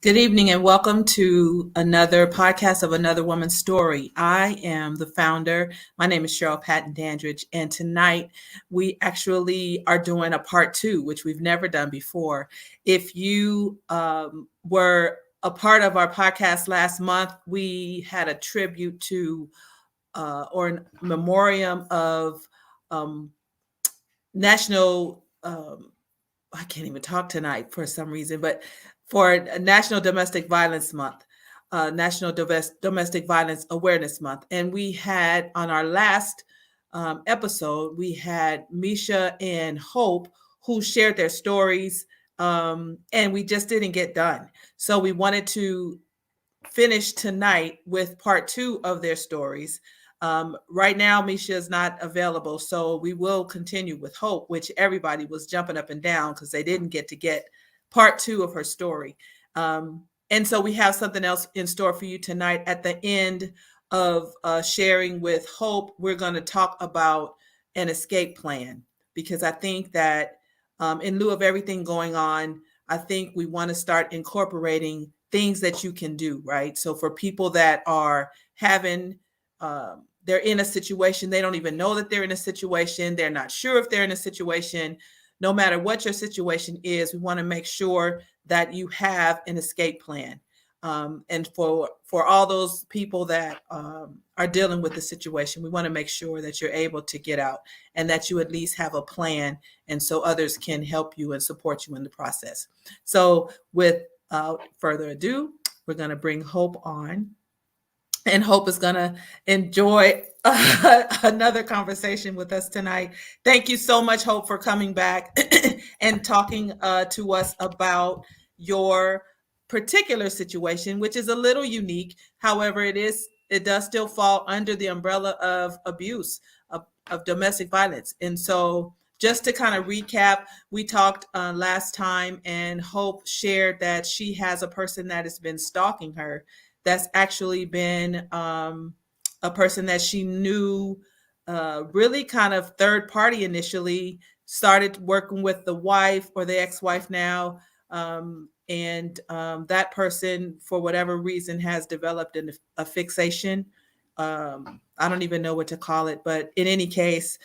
Good evening and welcome to another podcast of Another Woman's Story. I am the founder. My name is Cheryl Patton Dandridge, and tonight we actually are doing a part two, which we've never done before. If you were a part of our podcast last month, we had a tribute to or a memoriam of national I can't even talk tonight for some reason, but for National Domestic Violence Month, National Domestic Violence Awareness Month. And we had on our last episode, we had Mesha and Hope who shared their stories, and we just didn't get done. So we wanted to finish tonight with part two of their stories. Right now, Misha is not available, so we will continue with Hope, which everybody was jumping up and down because they didn't get part two of her story. And so we have something else in store for you tonight. At the end of sharing with Hope, we're going to talk about an escape plan because I think that in lieu of everything going on, I think we want to start incorporating things that you can do, right? So for people that are having, they're in a situation, they don't even know that they're in a situation, they're not sure if they're in a situation. No matter what your situation is, we want to make sure that you have an escape plan. And for all those people that are dealing with the situation, we want to make sure that you're able to get out and that you at least have a plan, and so others can help you and support you in the process. So without further ado, we're going to bring Hope on, and Hope is going to enjoy another conversation with us tonight. Thank you so much, Hope, for coming back and talking to us about your particular situation, which is a little unique. However, it does still fall under the umbrella of abuse, of domestic violence. And so just to kind of recap, we talked last time, and Hope shared that she has a person that has been stalking her, that's actually been a person that she knew really kind of third party initially, started working with the wife or the ex-wife now. And that person, for whatever reason, has developed a fixation. I don't even know what to call it, but in any case,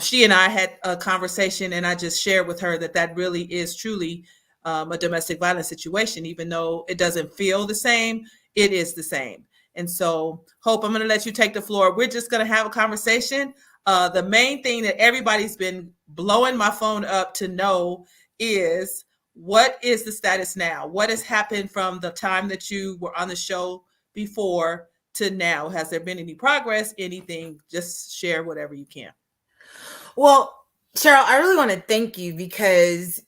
she and I had a conversation, and I just shared with her that really is truly a domestic violence situation. Even though it doesn't feel the same, it is the same. And so, Hope, I'm going to let you take the floor. We're just going to have a conversation. The main thing that everybody's been blowing my phone up to know is, what is the status now? What has happened from the time that you were on the show before to now? Has there been any progress? Anything? Just share whatever you can. Well, Cheryl, I really want to thank you because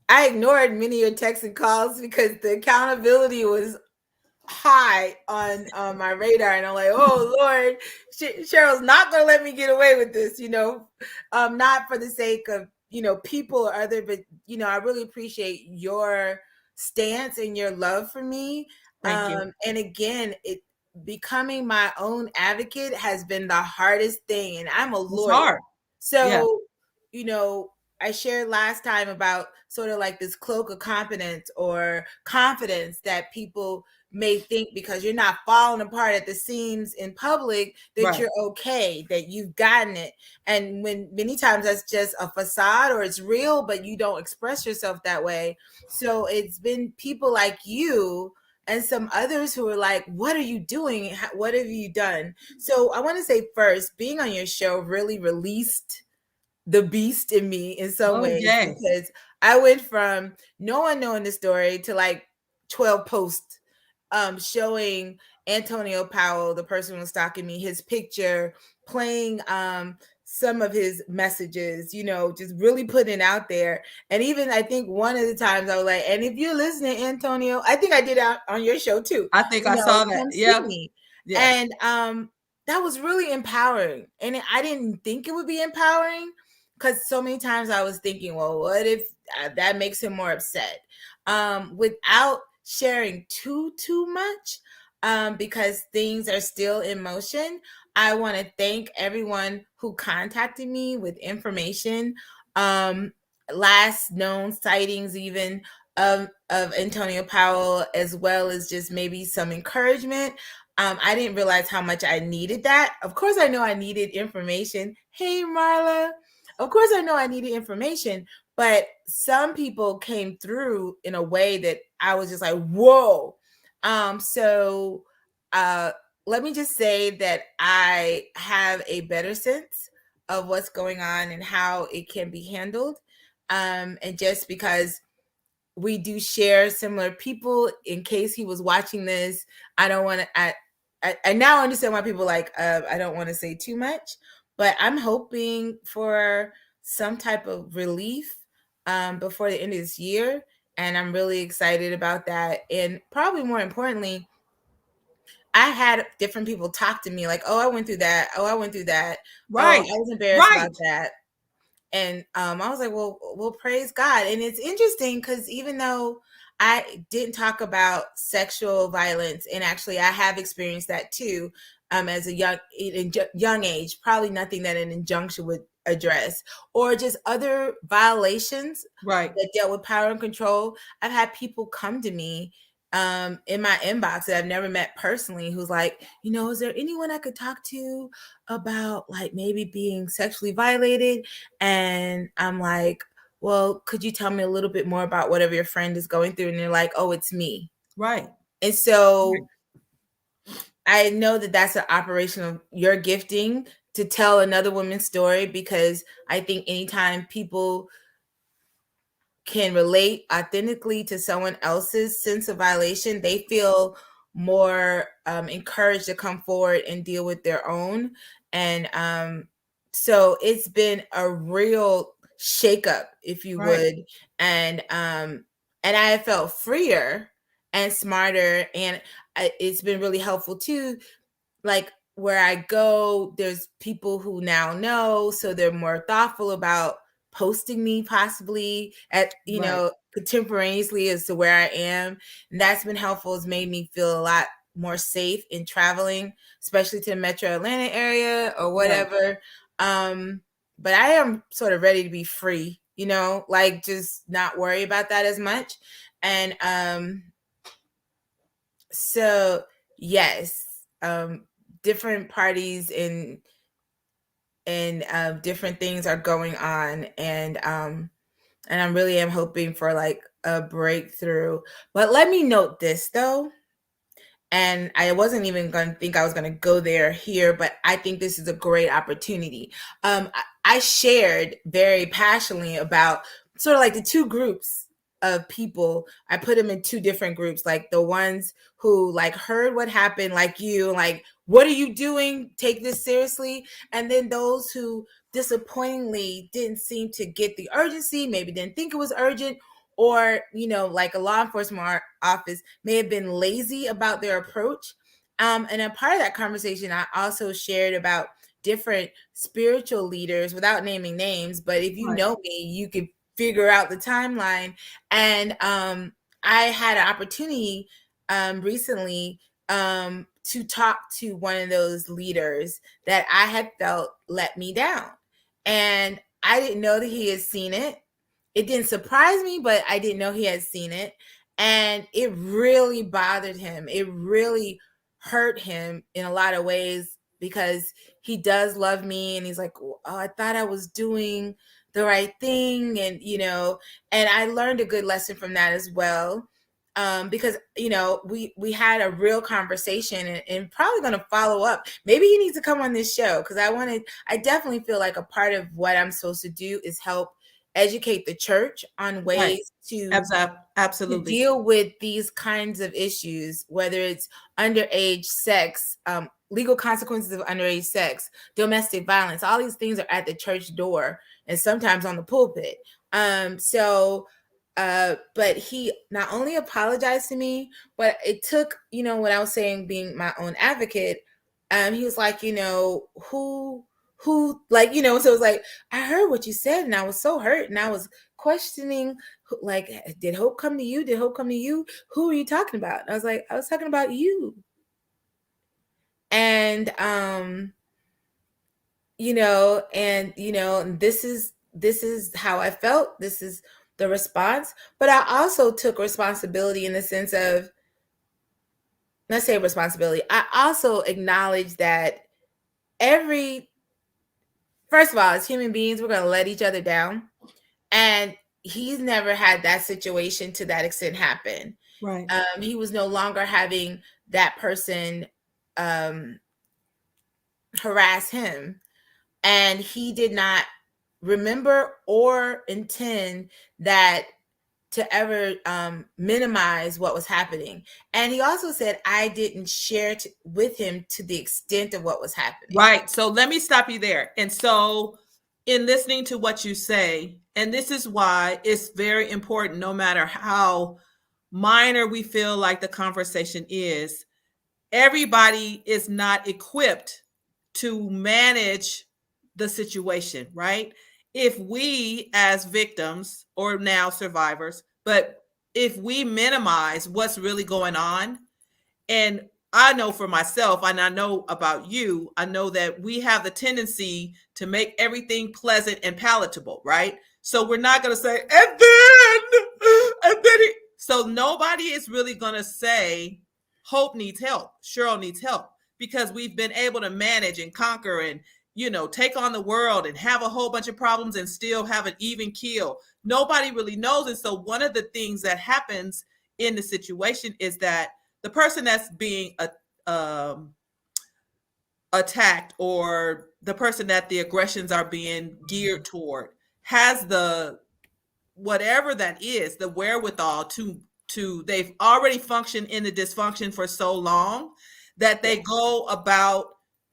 I ignored many of your texts and calls because the accountability was high on my radar, and I'm like, oh Lord, Cheryl's not going to let me get away with this, not for the sake of people or other, but I really appreciate your stance and your love for me. Thank you. And again, becoming my own advocate has been the hardest thing, and I'm a It's lawyer. hard. Yeah. So, I shared last time about sort of like this cloak of competence or confidence that people may think because you're not falling apart at the seams in public that Right. you're okay, that you've gotten it. And when many times that's just a facade or it's real, but you don't express yourself that way. So it's been people like you and some others who are like, what are you doing? What have you done? So I want to say first, being on your show really released the beast in me in some Oh, ways, yes. because I went from no one knowing the story to like 12 posts showing Antonio Powell, the person who was stalking me, his picture, playing some of his messages, just really putting it out there. And even I think one of the times I was like, and if you're listening, Antonio, I think I did out on your show too. I think I saw that. Come see Yeah. me. Yeah. And that was really empowering. And I didn't think it would be empowering because so many times I was thinking, well, what if that makes him more upset? Without sharing too much, because things are still in motion. I want to thank everyone who contacted me with information. Last known sightings, even of Antonio Powell, as well as just maybe some encouragement. I didn't realize how much I needed that. Of course, I know I needed information. Hey, Marla. Of course, I know I needed information, but some people came through in a way that I was just like, whoa. So let me just say that I have a better sense of what's going on and how it can be handled. And just because we do share similar people, in case he was watching this, I don't want to, I now understand why people like, I don't want to say too much, but I'm hoping for some type of relief before the end of this year. And I'm really excited about that. And probably more importantly, I had different people talk to me like, oh, I went through that. Oh, I went through that. Oh, Right. I was embarrassed about Right. that. And I was like, well, praise God. And it's interesting because even though I didn't talk about sexual violence, and actually I have experienced that too, as a young age, probably nothing that an injunction would address, or just other violations Right. that dealt with power and control. I've had people come to me in my inbox that I've never met personally, who's like, is there anyone I could talk to about like maybe being sexually violated? And I'm like, well, could you tell me a little bit more about whatever your friend is going through? And they're like, oh, it's me. Right. And so I know that that's an operation of your gifting to tell another woman's story, because I think anytime people can relate authentically to someone else's sense of violation, they feel more encouraged to come forward and deal with their own. And so it's been a real shakeup, if you Right. would. And I have felt freer and smarter, and it's been really helpful too, like where I go, there's people who now know, so they're more thoughtful about posting me possibly at, Right. contemporaneously as to where I am. And that's been helpful. It's made me feel a lot more safe in traveling, especially to the Metro Atlanta area or Right. whatever. But I am sort of ready to be free, like just not worry about that as much. And so yes, different parties and different things are going on, and I really am hoping for like a breakthrough. But let me note this though, and I wasn't even going to think I was going to go there here, but I think this is a great opportunity. I shared very passionately about sort of like the two groups of people. I put them in two different groups, like the ones who like heard what happened, like you, like, what are you doing? Take this seriously. And then those who disappointingly didn't seem to get the urgency, maybe didn't think it was urgent, or like a law enforcement office may have been lazy about their approach. And a part of that conversation, I also shared about different spiritual leaders without naming names, but if you Right. know me, you could figure out the timeline. And I had an opportunity recently to talk to one of those leaders that I had felt let me down, and I didn't know that he had seen it. It didn't surprise me, but I didn't know he had seen it. And it really bothered him. It really hurt him in a lot of ways, because he does love me. And he's like, oh, I thought I was doing the right thing. And I learned a good lesson from that as well. Because we had a real conversation, and probably going to follow up. Maybe he needs to come on this show, because I definitely feel like a part of what I'm supposed to do is help educate the church on Right. ways to Absolutely. deal with these kinds of issues, whether it's underage sex, legal consequences of underage sex, domestic violence. All these things are at the church door and sometimes on the pulpit. But he not only apologized to me, but it took, what I was saying, being my own advocate. He was like, who, like, so it was like, I heard what you said and I was so hurt, and I was questioning, like, did Hope come to you? Did Hope come to you? Who are you talking about? And I was like, I was talking about you. And this is how I felt. This is the response, but I also took responsibility in the sense of, let's say responsibility. I also acknowledge that every, first of all, as human beings, we're going to let each other down. And he's never had that situation to that extent happen. Right. He was no longer having that person um, harass him. And he did not remember or intend that to ever minimize what was happening. And he also said, I didn't share with him to the extent of what was happening. Right. So let me stop you there. And so, in listening to what you say, and this is why it's very important, no matter how minor we feel like the conversation is, everybody is not equipped to manage the situation, right? If we, as victims or now survivors, but if we minimize what's really going on, and I know for myself, and I know about you, I know that we have the tendency to make everything pleasant and palatable, right? So we're not going to say, so nobody is really going to say, Hope needs help, Cheryl needs help, because we've been able to manage and conquer and, take on the world and have a whole bunch of problems and still have an even keel. Nobody really knows. And so one of the things that happens in the situation is that the person that's being attacked, or the person that the aggressions are being geared toward, has the, whatever that is, the wherewithal to they've already functioned in the dysfunction for so long that they go about,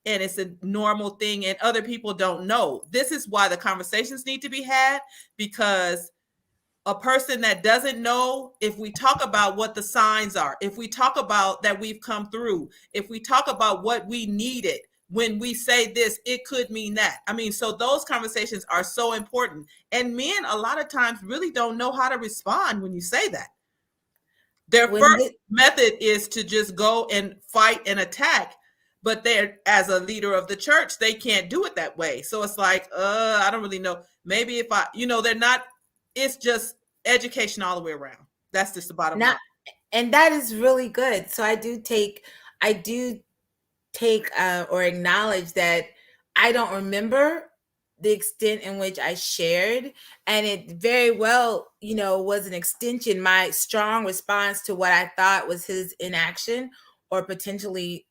and it's a normal thing, and other people don't know. This is why the conversations need to be had, because a person that doesn't know, if we talk about what the signs are, if we talk about that we've come through, if we talk about what we needed, when we say this, it could mean that. I mean, so those conversations are so important. And men, a lot of times, really don't know how to respond when you say that. Their first method is to just go and fight and attack. But they're, as a leader of the church, they can't do it that way. So it's like, I don't really know. Maybe if they're not, it's just education all the way around. That's just the bottom line. And that is really good. So I do take or acknowledge that I don't remember the extent in which I shared, and it very well, was an extension, my strong response to what I thought was his inaction or potentially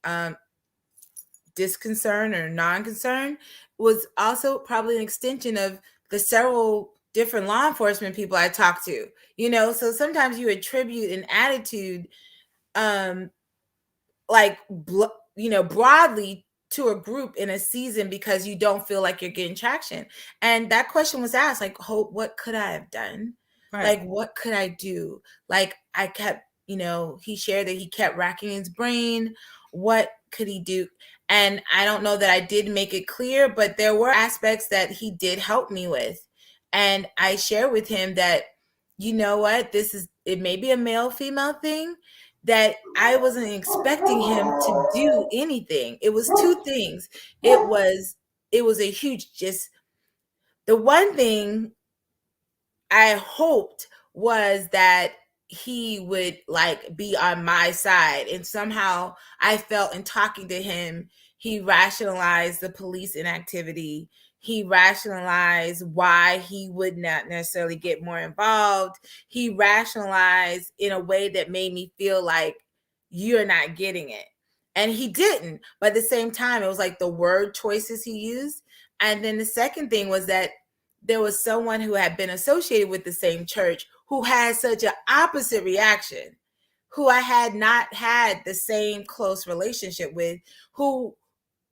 disconcern or non-concern, was also probably an extension of the several different law enforcement people I talked to. So sometimes you attribute an attitude broadly to a group in a season because you don't feel like you're getting traction. And that question was asked, like, Hope, what could I have done? Right. Like, what could I do? Like, I kept, he shared that he kept racking his brain. What could he do? And I don't know that I did make it clear, but there were aspects that he did help me with. And I shared with him that, you know what, it may be a male female thing, that I wasn't expecting him to do anything. It was two things. It was a huge, just the one thing I hoped was that he would be on my side. And somehow I felt in talking to him, he rationalized the police inactivity. He rationalized why he would not necessarily get more involved. He rationalized in a way that made me feel like you're not getting it. And he didn't. But at the same time, it was like the word choices he used. And then the second thing was that there was someone who had been associated with the same church who had such an opposite reaction, who I had not had the same close relationship with, who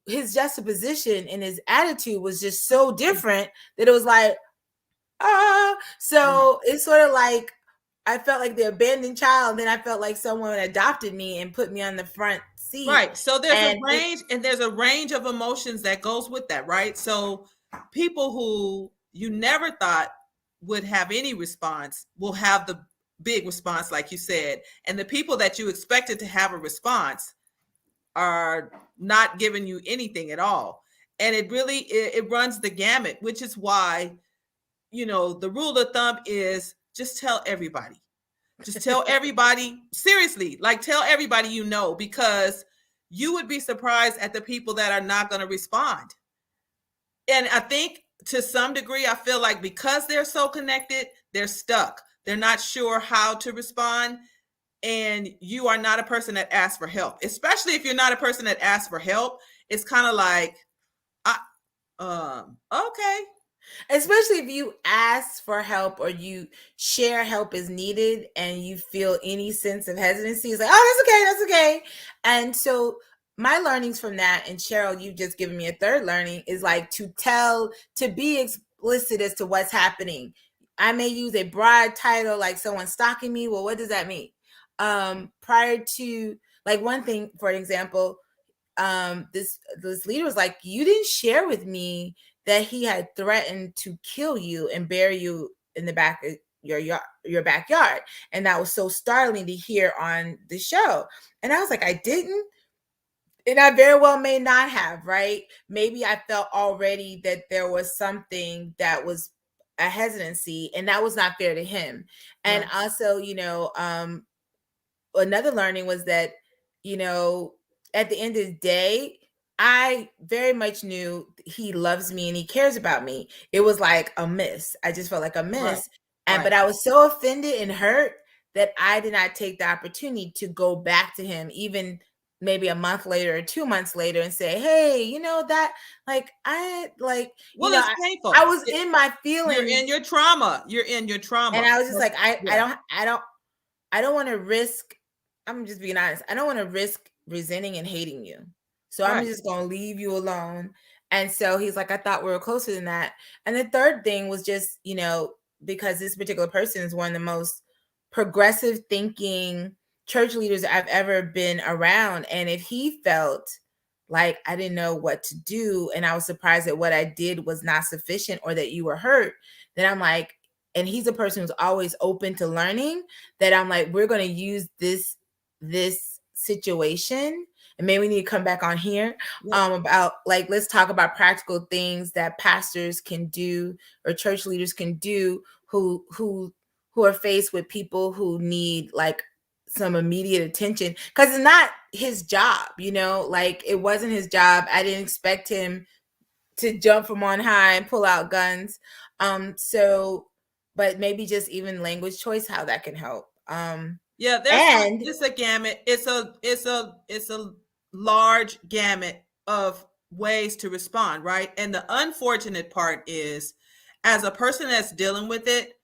his juxtaposition and his attitude was just so different that it was like, so it's sort of like I felt like the abandoned child, and then I felt like someone adopted me and put me on the front seat. Right. So there's a range, and there's a range of emotions that goes with that, right? So people who you never thought would have any response will have the big response, like you said. And the people that you expected to have a response are not giving you anything at all. And it really, it runs the gamut, which is why, the rule of thumb is just tell everybody. Just tell everybody, seriously, like tell everybody you know, because you would be surprised at the people that are not going to respond. And I think to some degree, I feel like because they're so connected, they're stuck. They're not sure how to respond. And you are not a person that asks for help, especially if you're not a person that asks for help. It's kind of like, I, okay. Especially if you ask for help or you share help is needed and you feel any sense of hesitancy, it's like, oh, that's okay. And so my learnings from that, and Cheryl, you've just given me a third learning, is like to be explicit as to what's happening. I may use a broad title like someone stalking me. Well, what does that mean? Prior to, like, one thing, for example, this leader was like, you didn't share with me that he had threatened to kill you and bury you in the back of your backyard. And that was so startling to hear on the show. And I was like, I didn't. And I very well may not have, right? Maybe I felt already that there was something that was a hesitancy, and that was not fair to him. And Right. also, another learning was that, at the end of the day, I very much knew he loves me and he cares about me. It was like a miss. I just felt like a Right. miss. Right. But I was so offended and hurt that I did not take the opportunity to go back to him, even maybe a month later or 2 months later, and say, hey, that, like, Well, it's I painful. was in my You're feelings. in your trauma. You're in your And trauma. I was just like, Yeah. I don't want to risk, I'm just being honest, I don't want to risk resenting and hating you. So I'm Right. just going to leave you alone. And so he's like, I thought we were closer than that. And the third thing was just, because this particular person is one of the most progressive thinking church leaders I've ever been around. And if he felt like I didn't know what to do and I was surprised that what I did was not sufficient or that you were hurt, then I'm like, and he's a person who's always open to learning, that I'm like, we're going to use this situation, and maybe we need to come back on here, about, like, let's talk about practical things that pastors can do or church leaders can do who are faced with people who need, like, some immediate attention, because it's not his job, like, it wasn't his job. I didn't expect him to jump from on high and pull out guns. So, but maybe just even language choice, how that can help. Yeah, And it's a gamut. It's a large gamut of ways to respond, right? And the unfortunate part is, as a person that's dealing with it,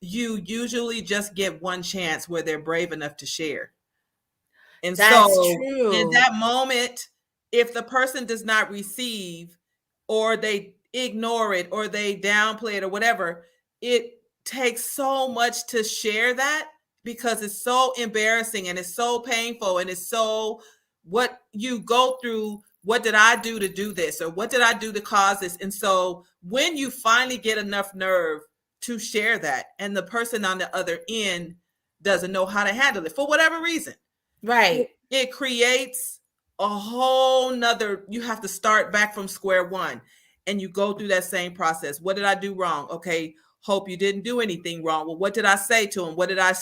you usually just get one chance where they're brave enough to share. And that's so in true. that moment, if the person does not receive, or they ignore it, or they downplay it, or whatever, it takes so much to share that, because it's so embarrassing and it's so painful and it's so, what you go through, what did I do to do this, or what did I do to cause this? And so when you finally get enough nerve to share that, and the person on the other end doesn't know how to handle it for whatever reason, Right. it creates a whole nother, you have to start back from square one, and you go through that same process. What did I do wrong? Okay, Hope, you didn't do anything wrong. Well, what did I say to him? What did I,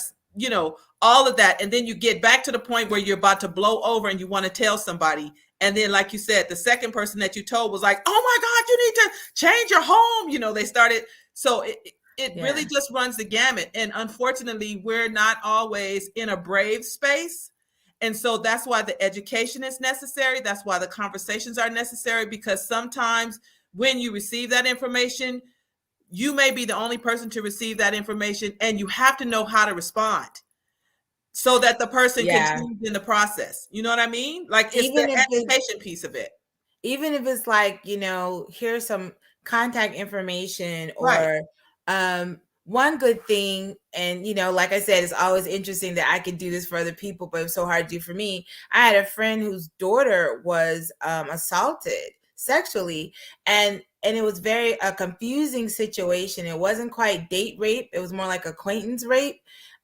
all of that. And then you get back to the point where you're about to blow over and you want to tell somebody. And then, like you said, the second person that you told was like, oh my God, you need to change your home. They started. So it really just runs the gamut. And unfortunately, we're not always in a brave space. And so that's why the education is necessary. That's why the conversations are necessary, because sometimes when you receive that information, you may be the only person to receive that information, and you have to know how to respond so that the person can Yeah. change in the process. You know what I mean? Like, it's Even the if it's education piece of it. even if it's like, here's some contact information, Right. or one good thing, and like I said, it's always interesting that I could do this for other people, but it's so hard to do for me. I had a friend whose daughter was assaulted sexually, and it was very a confusing situation. It wasn't quite date rape, it was more like acquaintance rape.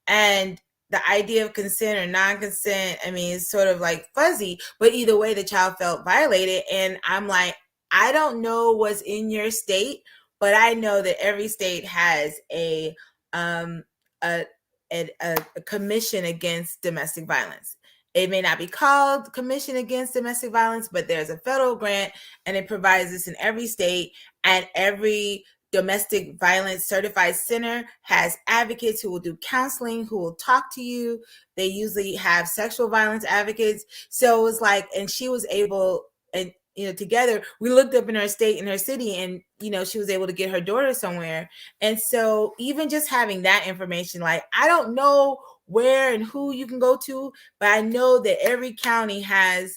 And the idea of consent or non-consent, I mean, it's sort of like fuzzy, but either way, the child felt violated. And I'm like, I don't know what's in your state, but I know that every state has a um, a, a commission against domestic violence. It may not be called Commission Against Domestic Violence, but there's a federal grant, and it provides this in every state, and every domestic violence certified center has advocates who will do counseling, who will talk to you. They usually have sexual violence advocates. So it was like, and she was able, and together we looked up in her state, in her city, and she was able to get her daughter somewhere. And so even just having that information, like, I don't know where and who you can go to, but I know that every county has,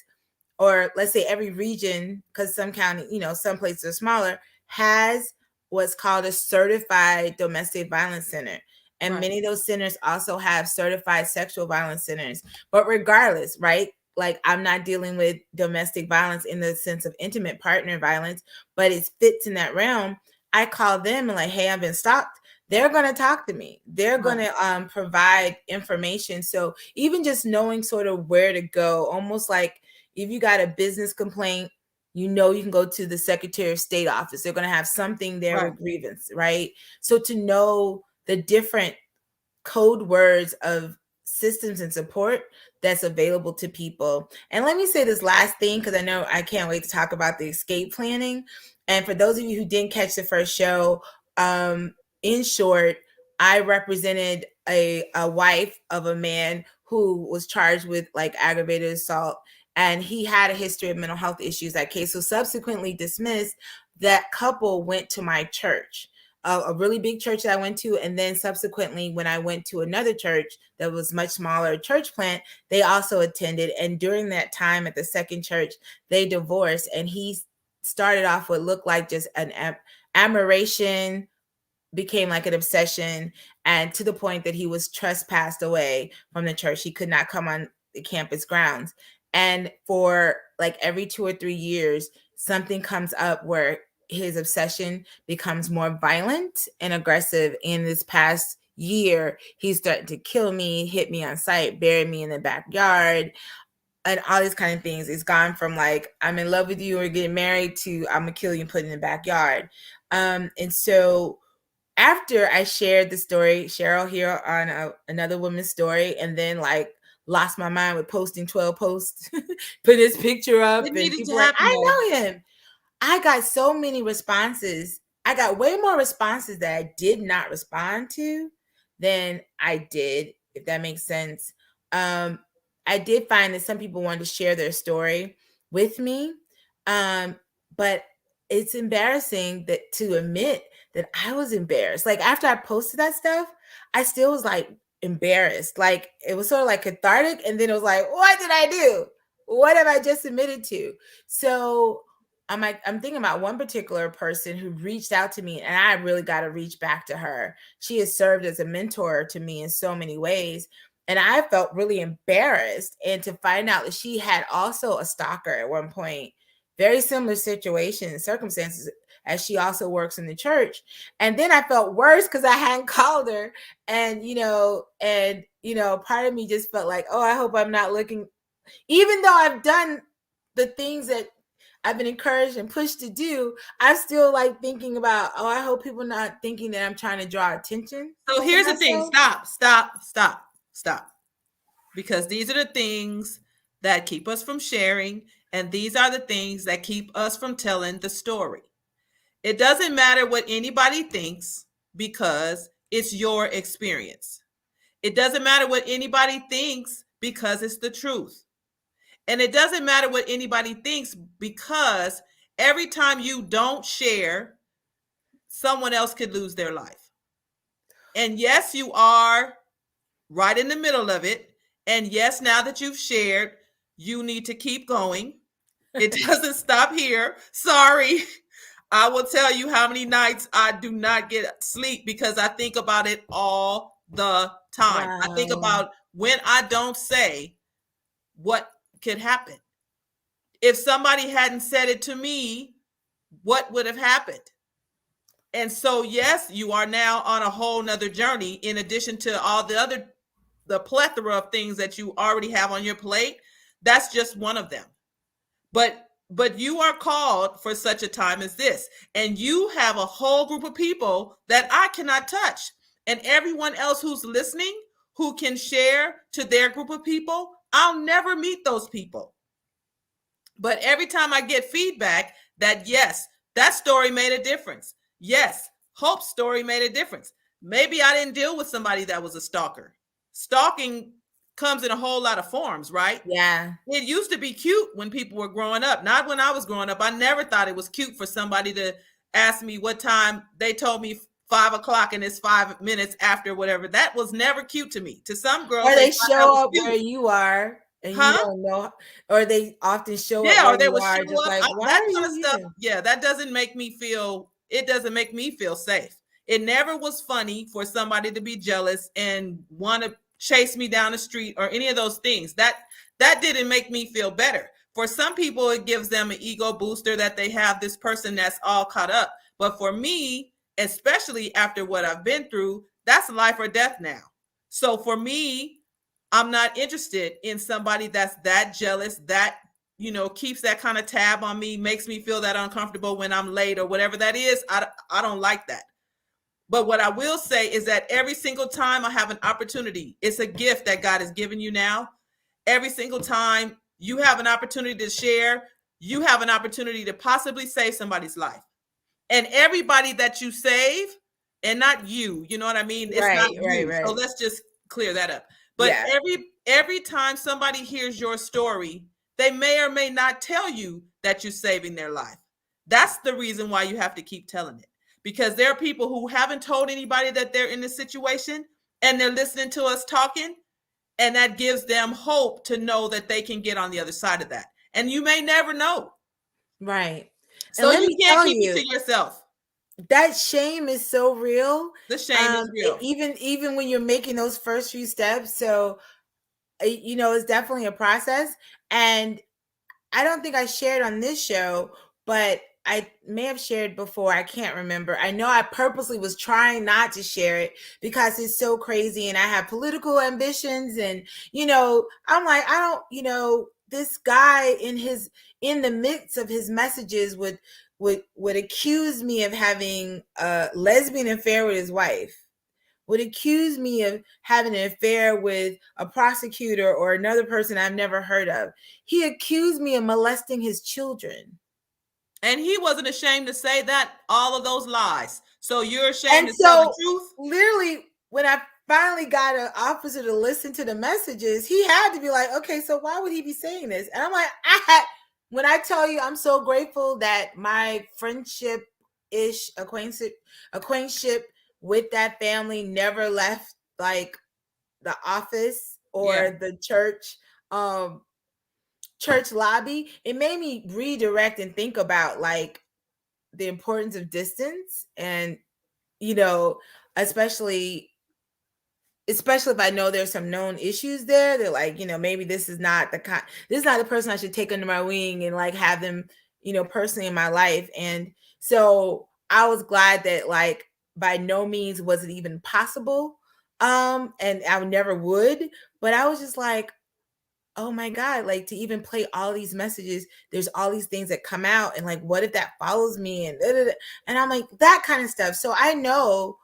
or let's say every region, because some county, some places are smaller, has what's called a certified domestic violence center. And Right. many of those centers also have certified sexual violence centers. But regardless, right? Like, I'm not dealing with domestic violence in the sense of intimate partner violence, but it fits in that realm. I call them and like, hey, I've been stalked. They're going to talk to me. They're going to provide information. So even just knowing sort of where to go, almost like if you got a business complaint, you can go to the Secretary of State office. They're going to have something there Right. with grievance, right? So to know the different code words of systems and support that's available to people. And let me say this last thing, because I know I can't wait to talk about the escape planning. And for those of you who didn't catch the first show, in short, I represented a wife of a man who was charged with like aggravated assault, and he had a history of mental health issues. That case was subsequently dismissed. That couple went to my church, a really big church that I went to. And then subsequently, when I went to another church that was much smaller, church plant, they also attended. And during that time at the second church, they divorced. And he started off what looked like just an admiration, became like an obsession, and to the point that he was trespassed away from the church. He could not come on the campus grounds. And for like every 2 or 3 years, something comes up where his obsession becomes more violent and aggressive. In this past year, he's starting to kill me, hit me on sight, bury me in the backyard, and all these kind of things. It's gone from like, I'm in love with you or getting married, to I'm gonna kill you and put it in the backyard. And so after I shared the story, Cheryl here on another woman's story, and then like lost my mind with posting 12 posts, put his picture up, It and needed to people like, happen I though. know him. I got so many responses. I got way more responses that I did not respond to than I did, if that makes sense. I did find that some people wanted to share their story with me. But it's embarrassing that to admit that I was embarrassed. Like, after I posted that stuff, I still was like embarrassed. Like, it was sort of like cathartic, and then it was like, what did I do? What have I just admitted to? So I'm thinking about one particular person who reached out to me, and I really got to reach back to her. She has served as a mentor to me in so many ways. And I felt really embarrassed. And to find out that she had also a stalker at one point, very similar situation and circumstances, as she also works in the church. And then I felt worse because I hadn't called her. And, part of me just felt like, oh, I hope I'm not looking, even though I've done the things that I've been encouraged and pushed to do, I'm still like thinking about, oh, I hope people not thinking that I'm trying to draw attention So to here's the thing. myself. Stop. Because these are the things that keep us from sharing, and these are the things that keep us from telling the story. It doesn't matter what anybody thinks, because it's your experience. It doesn't matter what anybody thinks, because it's the truth. And it doesn't matter what anybody thinks, because every time you don't share, someone else could lose their life. And yes, you are right in the middle of it. And yes, now that you've shared, you need to keep going. It doesn't stop here. Sorry. I will tell you how many nights I do not get sleep because I think about it all the time. I think Wow. about when I don't say what could happen. If somebody hadn't said it to me, what would have happened? And so, yes, you are now on a whole nother journey in addition to all the plethora of things that you already have on your plate. That's just one of them. But you are called for such a time as this, and you have a whole group of people that I cannot touch. and everyone else who's listening who can share to their group of people, I'll never meet those people. But every time I get feedback that, yes, that story made a difference. Yes, Hope's story made a difference. Maybe I didn't deal with somebody that was a stalker. Stalking comes in a whole lot of forms, right? Yeah. It used to be cute when people were growing up. Not when I was growing up. I never thought it was cute for somebody to ask me what time. They told me 5 o'clock and it's 5 minutes after whatever. That was never cute to me. To some girls, Or they they thought that was show up where cute. you are and you Huh? don't know, or they often show up Yeah, where or they you would are, show just up. like, why That are kind you of stuff. here? Yeah, that doesn't make me feel. It doesn't make me feel safe. It never was funny for somebody to be jealous and want to chase me down the street or any of those things. That didn't make me feel better. For some people, it gives them an ego booster that they have this person that's all caught up. But for me, especially after what I've been through, that's life or death now. So for me, I'm not interested in somebody that's that jealous, that keeps that kind of tab on me, makes me feel that uncomfortable when I'm late or whatever that is. I don't like that. But what I will say is that every single time I have an opportunity, it's a gift that God has given you now. Every single time you have an opportunity to share, you have an opportunity to possibly save somebody's life. And everybody that you save, and not you know what I mean? It's not Right, right, you. So right. let's just clear that up. But Yeah. every time somebody hears your story, they may or may not tell you that you're saving their life. That's the reason why you have to keep telling it. Because there are people who haven't told anybody that they're in this situation, and they're listening to us talking, and that gives them hope to know that they can get on the other side of that. And you may never know. Right. And So let you me can't tell keep it you, to yourself. that shame is so real. The shame is real. Even when you're making those first few steps. So, it's definitely a process. And I don't think I shared on this show, but I may have shared before. I can't remember. I know I purposely was trying not to share it because it's so crazy and I have political ambitions. And, I'm like, I don't, this guy in the midst of his messages would accuse me of having a lesbian affair with his wife, would accuse me of having an affair with a prosecutor or another person I've never heard of. He accused me of molesting his children. And he wasn't ashamed to say that, all of those lies. So you're ashamed And to tell the so, truth? literally, when I finally got an officer to listen to the messages, he had to be like, okay, so why would he be saying this? And I'm like, when I tell you, I'm so grateful that my friendship-ish acquaintanceship with that family never left like the office Yeah. or the church lobby. It made me redirect and think about like the importance of distance, and especially if I know there's some known issues there. They're like, maybe this is not the person I should take under my wing and like have them, personally in my life. And so I was glad that like by no means was it even possible. And I never would, but I was just like, oh my God, like to even play all these messages, there's all these things that come out, and like, what if that follows me? And da, da, da. And I'm like, that kind of stuff. So I know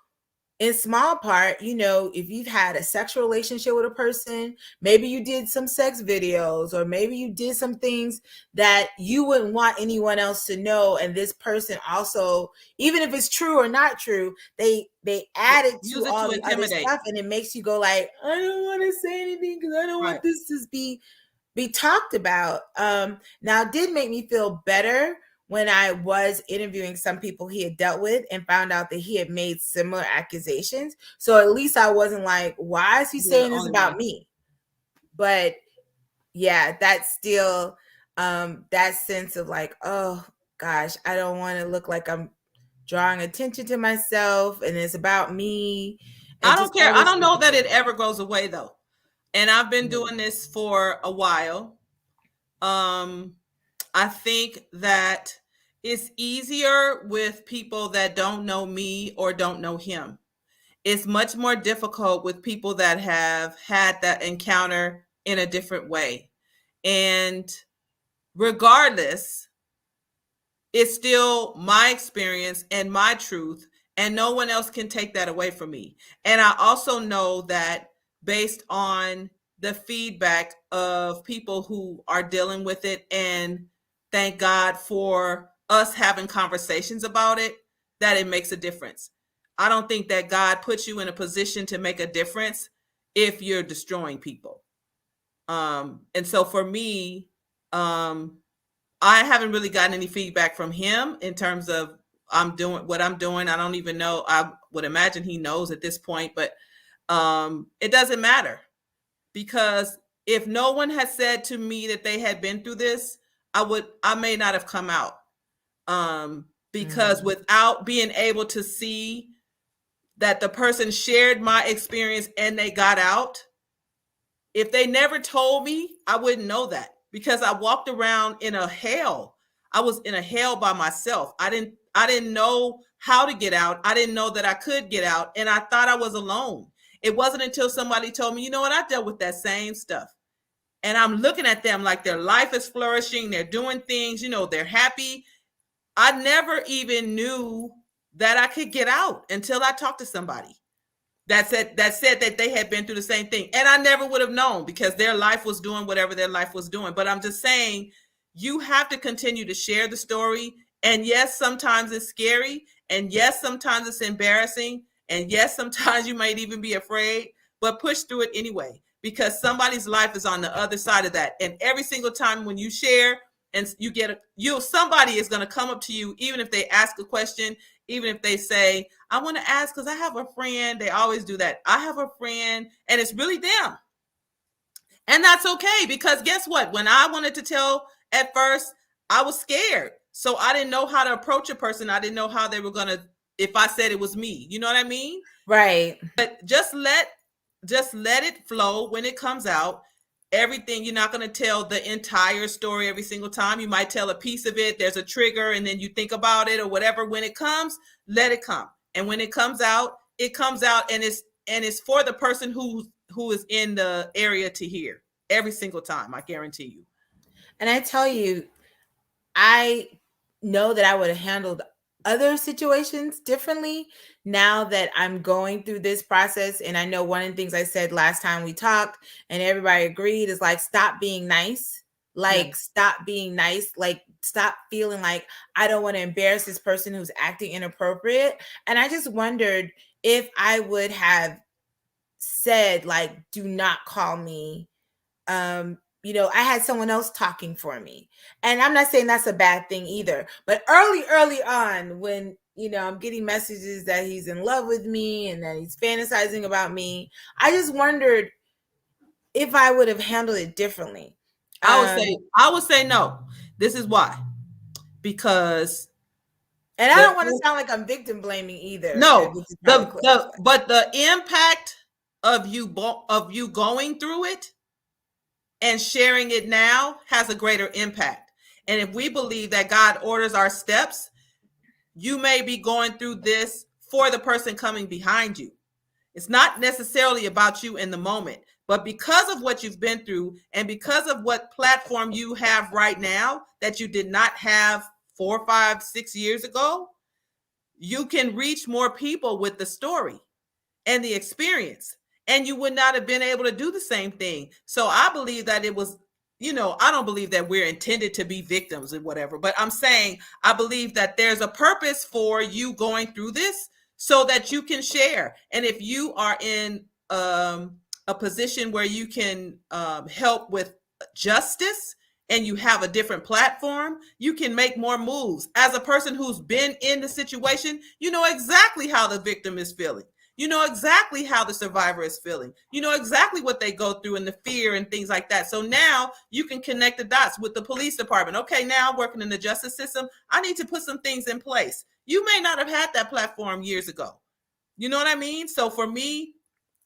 in small part, if you've had a sexual relationship with a person, maybe you did some sex videos, or maybe you did some things that you wouldn't want anyone else to know. And this person also, even if it's true or not true, they add it Use to it to all the other intimidate. stuff, and it makes you go like, I don't want to say anything because I don't Right. want this to be talked about. Now it did make me feel better when I was interviewing some people he had dealt with and found out that he had made similar accusations. So at least I wasn't like, why is he You're the saying this only about one. me? But yeah, that's still that sense of like, oh gosh, I don't want to look like I'm drawing attention to myself and it's about me. I And don't just care. all I this don't know that it ever goes away though. And I've been stuff. doing this for a while. I think that it's easier with people that don't know me or don't know him. It's much more difficult with people that have had that encounter in a different way. And regardless, it's still my experience and my truth. And no one else can take that away from me. And I also know that based on the feedback of people who are dealing with it, and thank God for us having conversations about it, that it makes a difference. I don't think that God puts you in a position to make a difference if you're destroying people. And so for me, I haven't really gotten any feedback from him in terms of I'm doing what I'm doing. I don't even know. I would imagine he knows at this point, but it doesn't matter, because if no one had said to me that they had been through this, I may not have come out. Because without being able to see that the person shared my experience and they got out, if they never told me, I wouldn't know that, because I walked around in a hell. I was in a hell by myself. I didn't know how to get out. I didn't know that I could get out, and I thought I was alone. It wasn't until somebody told me, you know what, I dealt with that same stuff. And I'm looking at them like their life is flourishing, they're doing things, they're happy. I never even knew that I could get out until I talked to somebody that said that they had been through the same thing. And I never would have known, because their life was doing whatever their life was doing. But I'm just saying, you have to continue to share the story. And yes, sometimes it's scary. And yes, sometimes it's embarrassing. And yes, sometimes you might even be afraid, but push through it anyway, because somebody's life is on the other side of that. And every single time when you share, and somebody is going to come up to you, even if they ask a question, even if they say, I want to ask because I have a friend. They always do that. I have a friend, and it's really them. And that's okay, because guess what? When I wanted to tell at first, I was scared. So I didn't know how to approach a person. I didn't know how they were going to, if I said it was me. You know what I mean? Right. But just let it flow when it comes out. Everything, you're not going to tell the entire story every single time. You might tell a piece of it. There's a trigger, and then you think about it or whatever. When it comes, let it come. And when it comes out, and it's for the person who is in the area to hear every single time. I guarantee you. And I tell you, I know that I would have handled other situations differently now that I'm going through this process. And I know one of the things I said last time we talked and everybody agreed is like, stop being nice. Like, Yeah. stop being nice. Like, stop feeling like I don't want to embarrass this person who's acting inappropriate. And I just wondered if I would have said, like, do not call me. I had someone else talking for me. And I'm not saying that's a bad thing either. But early on, when I'm getting messages that he's in love with me and that he's fantasizing about me, I just wondered if I would have handled it differently. I would say no. This is why. Because And I don't want to sound like I'm victim blaming either, no, which is probably but the impact of you going through it and sharing it now has a greater impact. And if we believe that God orders our steps, you may be going through this for the person coming behind you. It's not necessarily about you in the moment, but because of what you've been through and because of what platform you have right now that you did not have 4, 5, 6 years ago, you can reach more people with the story and the experience, and you would not have been able to do the same thing. So I believe that it was, I don't believe that we're intended to be victims or whatever, but I'm saying I believe that there's a purpose for you going through this so that you can share. And if you are in a position where you can help with justice and you have a different platform, you can make more moves. As a person who's been in the situation, you know exactly how the victim is feeling. You know exactly how the survivor is feeling. You know exactly what they go through and the fear and things like that. So now you can connect the dots with the police department. Okay, now I'm working in the justice system. I need to put some things in place. You may not have had that platform years ago. You know what I mean? So for me,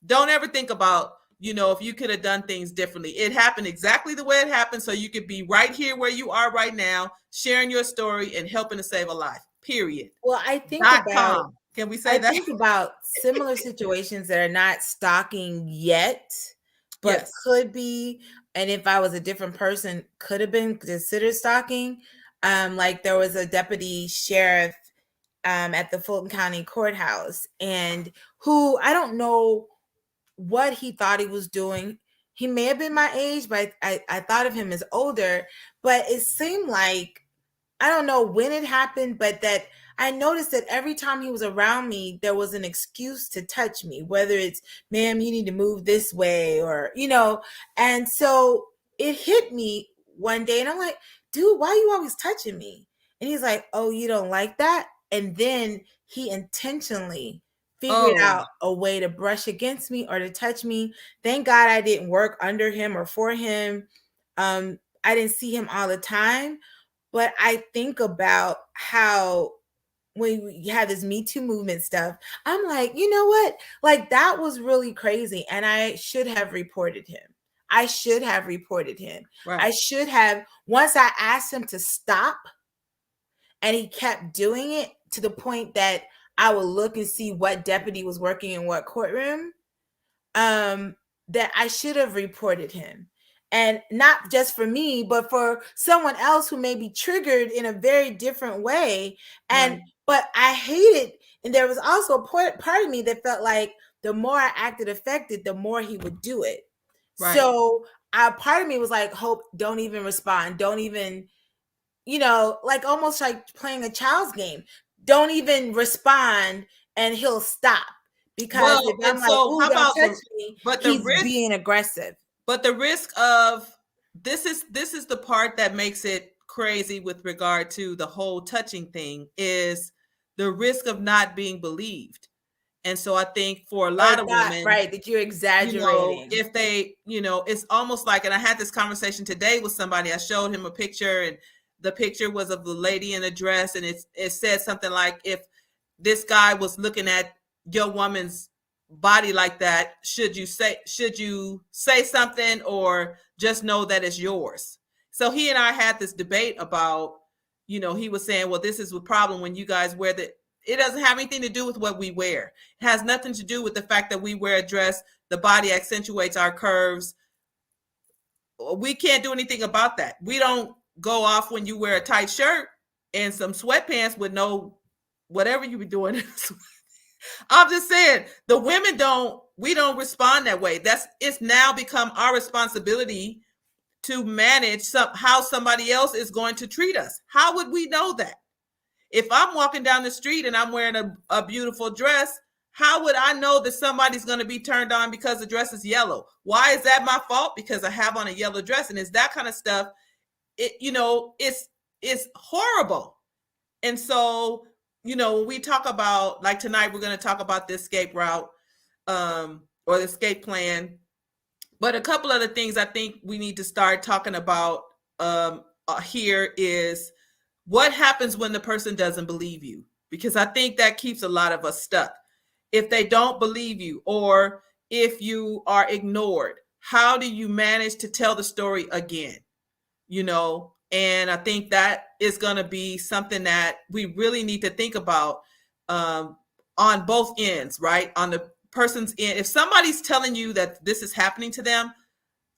don't ever think about, if you could have done things differently. It happened exactly the way it happened. So you could be right here where you are right now, sharing your story and helping to save a life, period. Well, I think about Can we say that? think about similar situations that are not stalking yet, but Yes. could be. And if I was a different person, could have been considered stalking. Like there was a deputy sheriff at the Fulton County Courthouse, and who I don't know what he thought he was doing. He may have been my age, but I thought of him as older. But it seemed like, I don't know when it happened, but that I noticed that every time he was around me, there was an excuse to touch me, whether it's, ma'am, you need to move this way, or, and so it hit me one day, and I'm like, dude, why are you always touching me? And he's like, oh, you don't like that? And then he intentionally figured Oh, out a way to brush against me or to touch me. Thank God I didn't work under him or for him. I didn't see him all the time, but I think about how when we have this Me Too movement stuff, I'm like, you know what? Like, that was really crazy. And I should have reported him. I should have reported him. I right, should have, once I asked him to stop and he kept doing it to the point that I would look and see what deputy was working in what courtroom, um, that I should have reported him. And not just for me, but for someone else who may be triggered in a very different way. And right, but I hated, and there was also a part of me that felt like the more I acted affected, the more he would do it. right. So part of me was like, Hope, don't even respond. Don't even, like almost like playing a child's game. Don't even respond, and he'll stop. Because if Well, I'm and like, so "Ooh, how don't about touch me," but the he's risk, being aggressive. but the risk of this is the part that makes it crazy with regard to the whole touching thing is the risk of not being believed. And so I think for a Or lot of that, women, right, that you're exaggerating. if they, it's almost like, and I had this conversation today with somebody. I showed him a picture, and the picture was of the lady in a dress, and it said something like, if this guy was looking at your woman's body like that, should you say something, or just know that it's yours? So he and I had this debate about, he was saying, well, this is the problem when you guys wear the, it doesn't have anything to do with what we wear. It has nothing to do with the fact that we wear a dress. The body accentuates our curves. We can't do anything about that. We don't go off when you wear a tight shirt and some sweatpants with no whatever you be doing. I'm just saying, the women we don't respond that way. It's now become our responsibility to manage how somebody else is going to treat us. How would we know that? If I'm walking down the street and I'm wearing a beautiful dress, how would I know that somebody's going to be turned on because the dress is yellow? Why is that my fault? Because I have on a yellow dress. And it's that kind of stuff. It's horrible. And so, when we talk about, like tonight, we're going to talk about the escape route, or the escape plan. But a couple other things I think we need to start talking about here is what happens when the person doesn't believe you, because I think that keeps a lot of us stuck. If they don't believe you, or if you are ignored, how do you manage to tell the story again? And I think that is going to be something that we really need to think about, on both ends, right? On the person's end, if somebody's telling you that this is happening to them,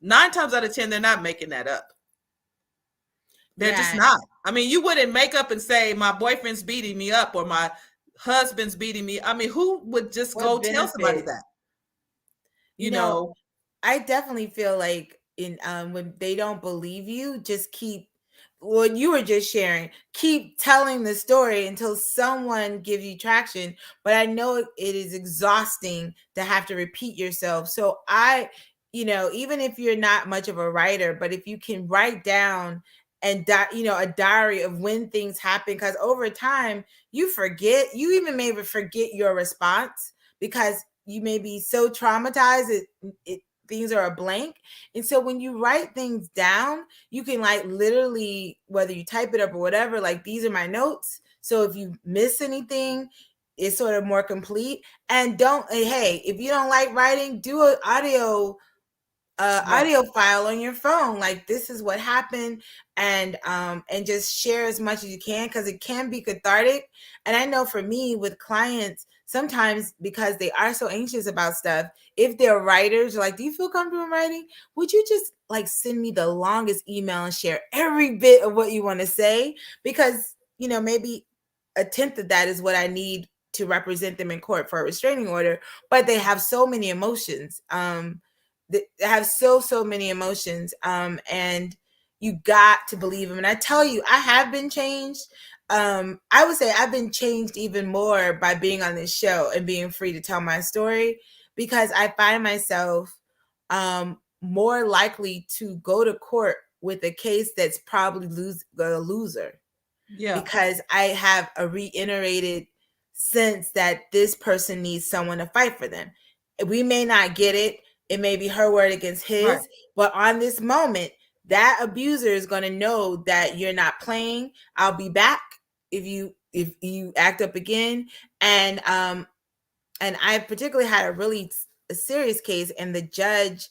9 times out of 10 they're not making that up. They're just Yeah. not. I mean, you wouldn't make up and say my boyfriend's beating me up, or my husband's beating me. I mean, who would just go What tell somebody benefit? that? You You know, know, I definitely feel like in when they don't believe you, just keep what you were just sharing. Keep telling the story until someone gives you traction. But I know it is exhausting to have to repeat yourself. So even if you're not much of a writer, but if you can write down and a diary of when things happen, because over time you forget. You even maybe forget your response because you may be so traumatized it things are a blank. And so when you write things down, you can like literally, whether you type it up or whatever, like these are my notes. So if you miss anything, it's sort of more complete. And hey, if you don't like writing, do an right, audio file on your phone, like this is what happened, and just share as much as you can, because it can be cathartic. And I know for me with clients, sometimes because they are so anxious about stuff, if they're writers, like, do you feel comfortable writing? Would you just like send me the longest email and share every bit of what you want to say? Because maybe a tenth of that is what I need to represent them in court for a restraining order. But they have so many emotions. They have so many emotions. And you got to believe them. And I tell you, I have been changed. I would say I've been changed even more by being on this show and being free to tell my story, because I find myself more likely to go to court with a case that's probably a loser, Yeah. because I have a reiterated sense that this person needs someone to fight for them. We may not get it. It may be her word against Right. his, but on this moment, that abuser is going to know that you're not playing. I'll be back if you act up again. And I particularly had a serious case, and the judge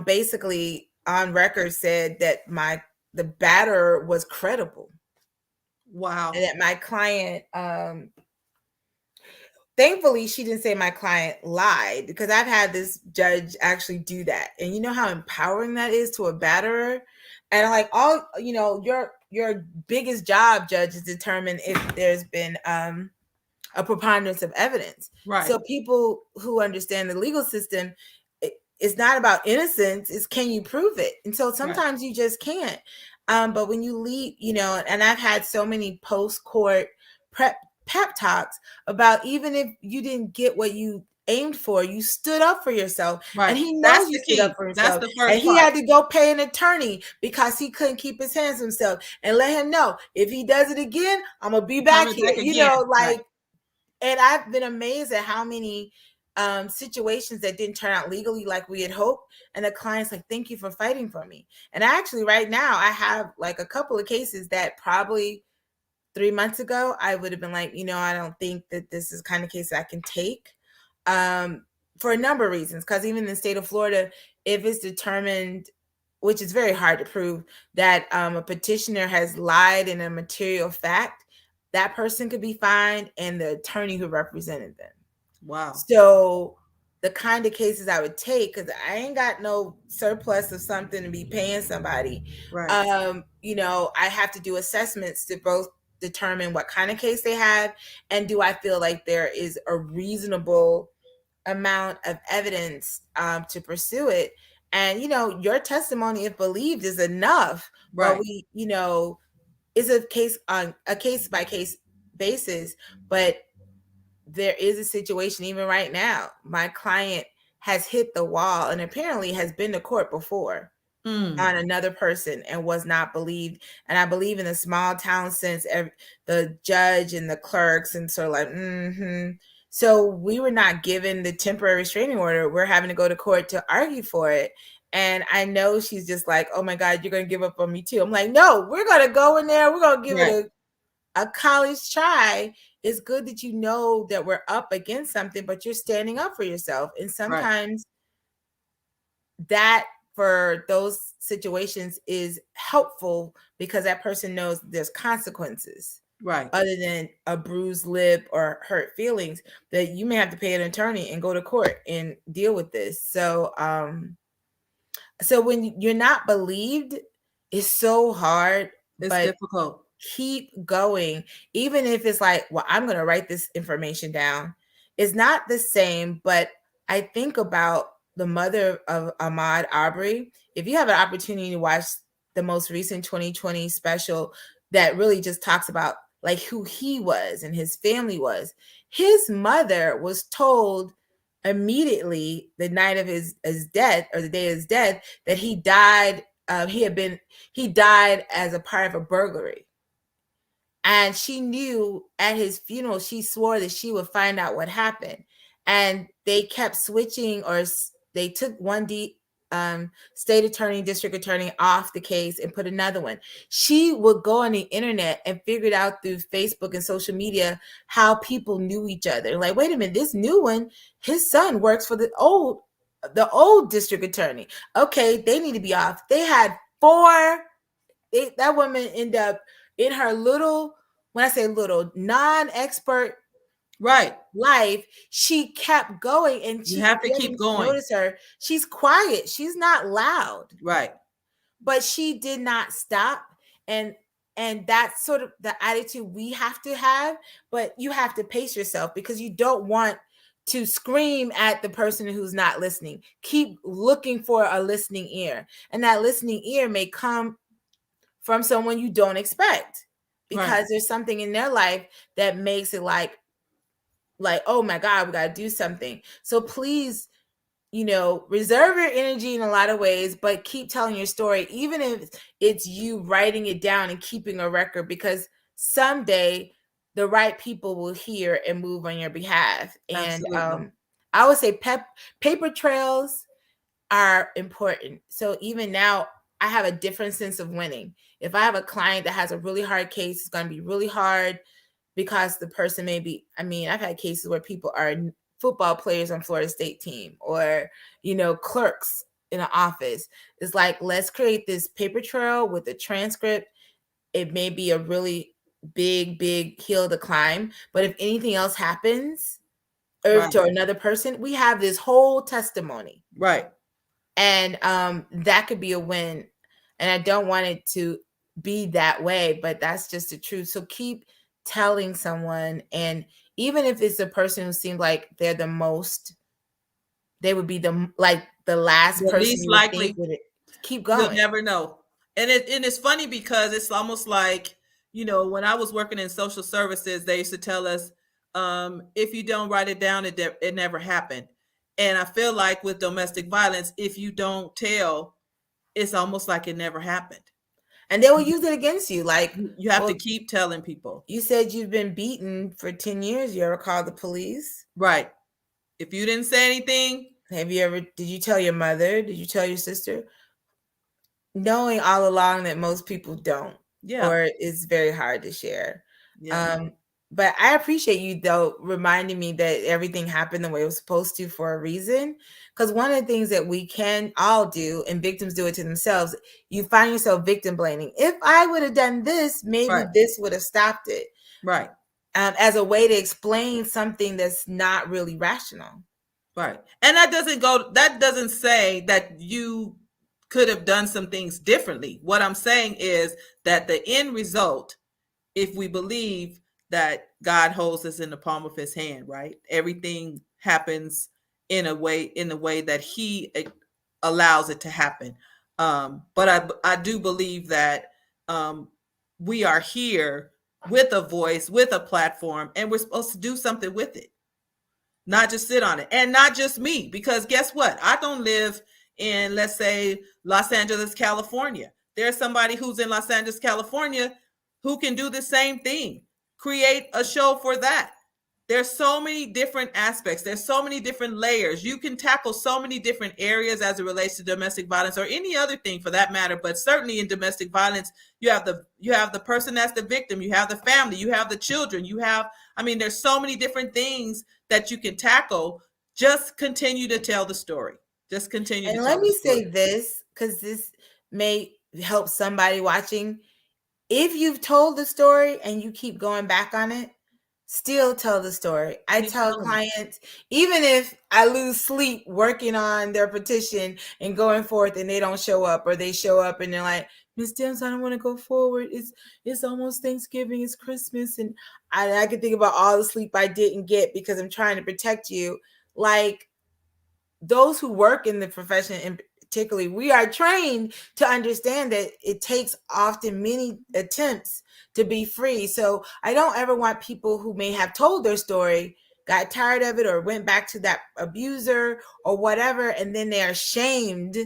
basically on record said that the batterer was credible. Wow. And that my client, thankfully she didn't say my client lied, because I've had this judge actually do that. And you know how empowering that is to a batterer. And like, all, your biggest job, judge, is determine if there's been a preponderance of evidence. Right. So people who understand the legal system, it's not about innocence, it's can you prove it? And so sometimes you just can't. But when you leave, and I've had so many post-court pep talks about, even if you didn't get what you aimed for, you stood up for yourself. Right. And he knows That's you the stood key. up for himself. That's the first And he part. had to go pay an attorney because he couldn't keep his hands to himself, and let him know, if he does it again, I'm gonna be back here. Right. And I've been amazed at how many situations that didn't turn out legally like we had hoped, and the client's like, thank you for fighting for me. And actually right now I have like a couple of cases that probably 3 months ago I would have been like, I don't think that this is the kind of case that I can take, for a number of reasons. Because even in the state of Florida, if it's determined, which is very hard to prove, that a petitioner has lied in a material fact, that person could be fined, and the attorney who represented them. Wow. So the kind of cases I would take, because I ain't got no surplus of something to be paying somebody. Right. I have to do assessments to both determine what kind of case they have, and do I feel like there is a reasonable amount of evidence to pursue it. And your testimony, if believed, is enough. Right. But it's a case on a case by case basis. But there is a situation even right now. My client has hit the wall and apparently has been to court before on another person and was not believed. And I believe in a small town sense, the judge and the clerks and sort of like, So we were not given the temporary restraining order. We're having to go to court to argue for it. And I know she's just like, oh my God, you're going to give up on me too. I'm like, no, we're going to go in there. We're going to give it a college try. It's good that you know that we're up against something, but you're standing up for yourself. And sometimes that, for those situations, is helpful because that person knows there's consequences. Right. Other than a bruised lip or hurt feelings, that you may have to pay an attorney and go to court and deal with this. So when you're not believed, it's so hard. It's difficult. Keep going. Even if it's like, well, I'm going to write this information down. It's not the same, but I think about the mother of Ahmaud Arbery. If you have an opportunity to watch the most recent 2020 special that really just talks about like who he was and his family was, his mother was told immediately the night of his death, or the day of his death, that he died. He died as a part of a burglary. And she knew at his funeral, she swore that she would find out what happened. And they kept switching, or they took one state attorney, district attorney off the case and put another one. She would go on the internet and figured out through Facebook and social media how people knew each other. Like, wait a minute, this new one, his son works for the old district attorney. Okay, they need to be off. They had 4. That woman ended up in her little, when I say little, non-expert life, she kept going, and you have to keep going. Notice her. She's quiet. She's not loud. Right. But she did not stop. And And that's sort of the attitude we have to have, but you have to pace yourself because you don't want to scream at the person who's not listening. Keep looking for a listening ear. And that listening ear may come from someone you don't expect because Right. there's something in their life that makes it like, oh my God, we got to do something. So please, reserve your energy in a lot of ways, but keep telling your story, even if it's you writing it down and keeping a record, because someday the right people will hear and move on your behalf. And Absolutely. I would say paper trails are important. So even now, I have a different sense of winning. If I have a client that has a really hard case, it's going to be really hard because the person may be, I've had cases where people are football players on Florida State team or, clerks in an office. It's like, let's create this paper trail with a transcript. It may be a really big hill to climb, but if anything else happens or Right. to another person, we have this whole testimony. Right. And that could be a win. And I don't want it to be that way, but that's just the truth. So keep telling someone, and even if it's a person who seems like they would be the last The person least you would think likely, would keep you'll going. never know. And it's funny because it's almost like, when I was working in social services, they used to tell us, if you don't write it down, it never happened. And I feel like with domestic violence, if you don't tell, it's almost like it never happened. And they will use it against you. Like, You have to well, keep telling people. you said you've been beaten for 10 years. You ever called the police? Right. If you didn't say anything, Did you tell your mother? Did you tell your sister? Knowing all along that most people don't, yeah. or it's very hard to share. Yeah. But I appreciate you though reminding me that everything happened the way it was supposed to for a reason. Because one of the things that we can all do, and victims do it to themselves, you find yourself victim blaming. If I would have done this, maybe Right. this would have stopped it. Right. As a way to explain something that's not really rational. Right. And that doesn't say that you could have done some things differently. What I'm saying is that the end result, if we believe that God holds us in the palm of his hand, right? Everything happens in a way that he allows it to happen. But I do believe that we are here with a voice, with a platform, and we're supposed to do something with it, not just sit on it. And not just me, because guess what? I don't live in, let's say, Los Angeles, California. There's somebody who's in Los Angeles, California, who can do the same thing, create a show for that. There's so many different aspects. There's so many different layers. You can tackle so many different areas as it relates to domestic violence, or any other thing for that matter. But certainly in domestic violence, you have the person that's the victim, you have the family, you have the children, there's so many different things that you can tackle. Just continue to tell the story. Just continue to And tell let the me story. say this, because this may help somebody watching. If you've told the story and you keep going back on it, still tell the story. I tell clients, even if I lose sleep working on their petition and going forth and they don't show up, or they show up and they're like, Miss Dams, I don't want to go forward. It's almost Thanksgiving, it's Christmas. And I can think about all the sleep I didn't get because I'm trying to protect you. Like, those who work in the profession, and particularly, we are trained to understand that it takes often many attempts to be free. So I don't ever want people who may have told their story, got tired of it, or went back to that abuser or whatever, and then they're shamed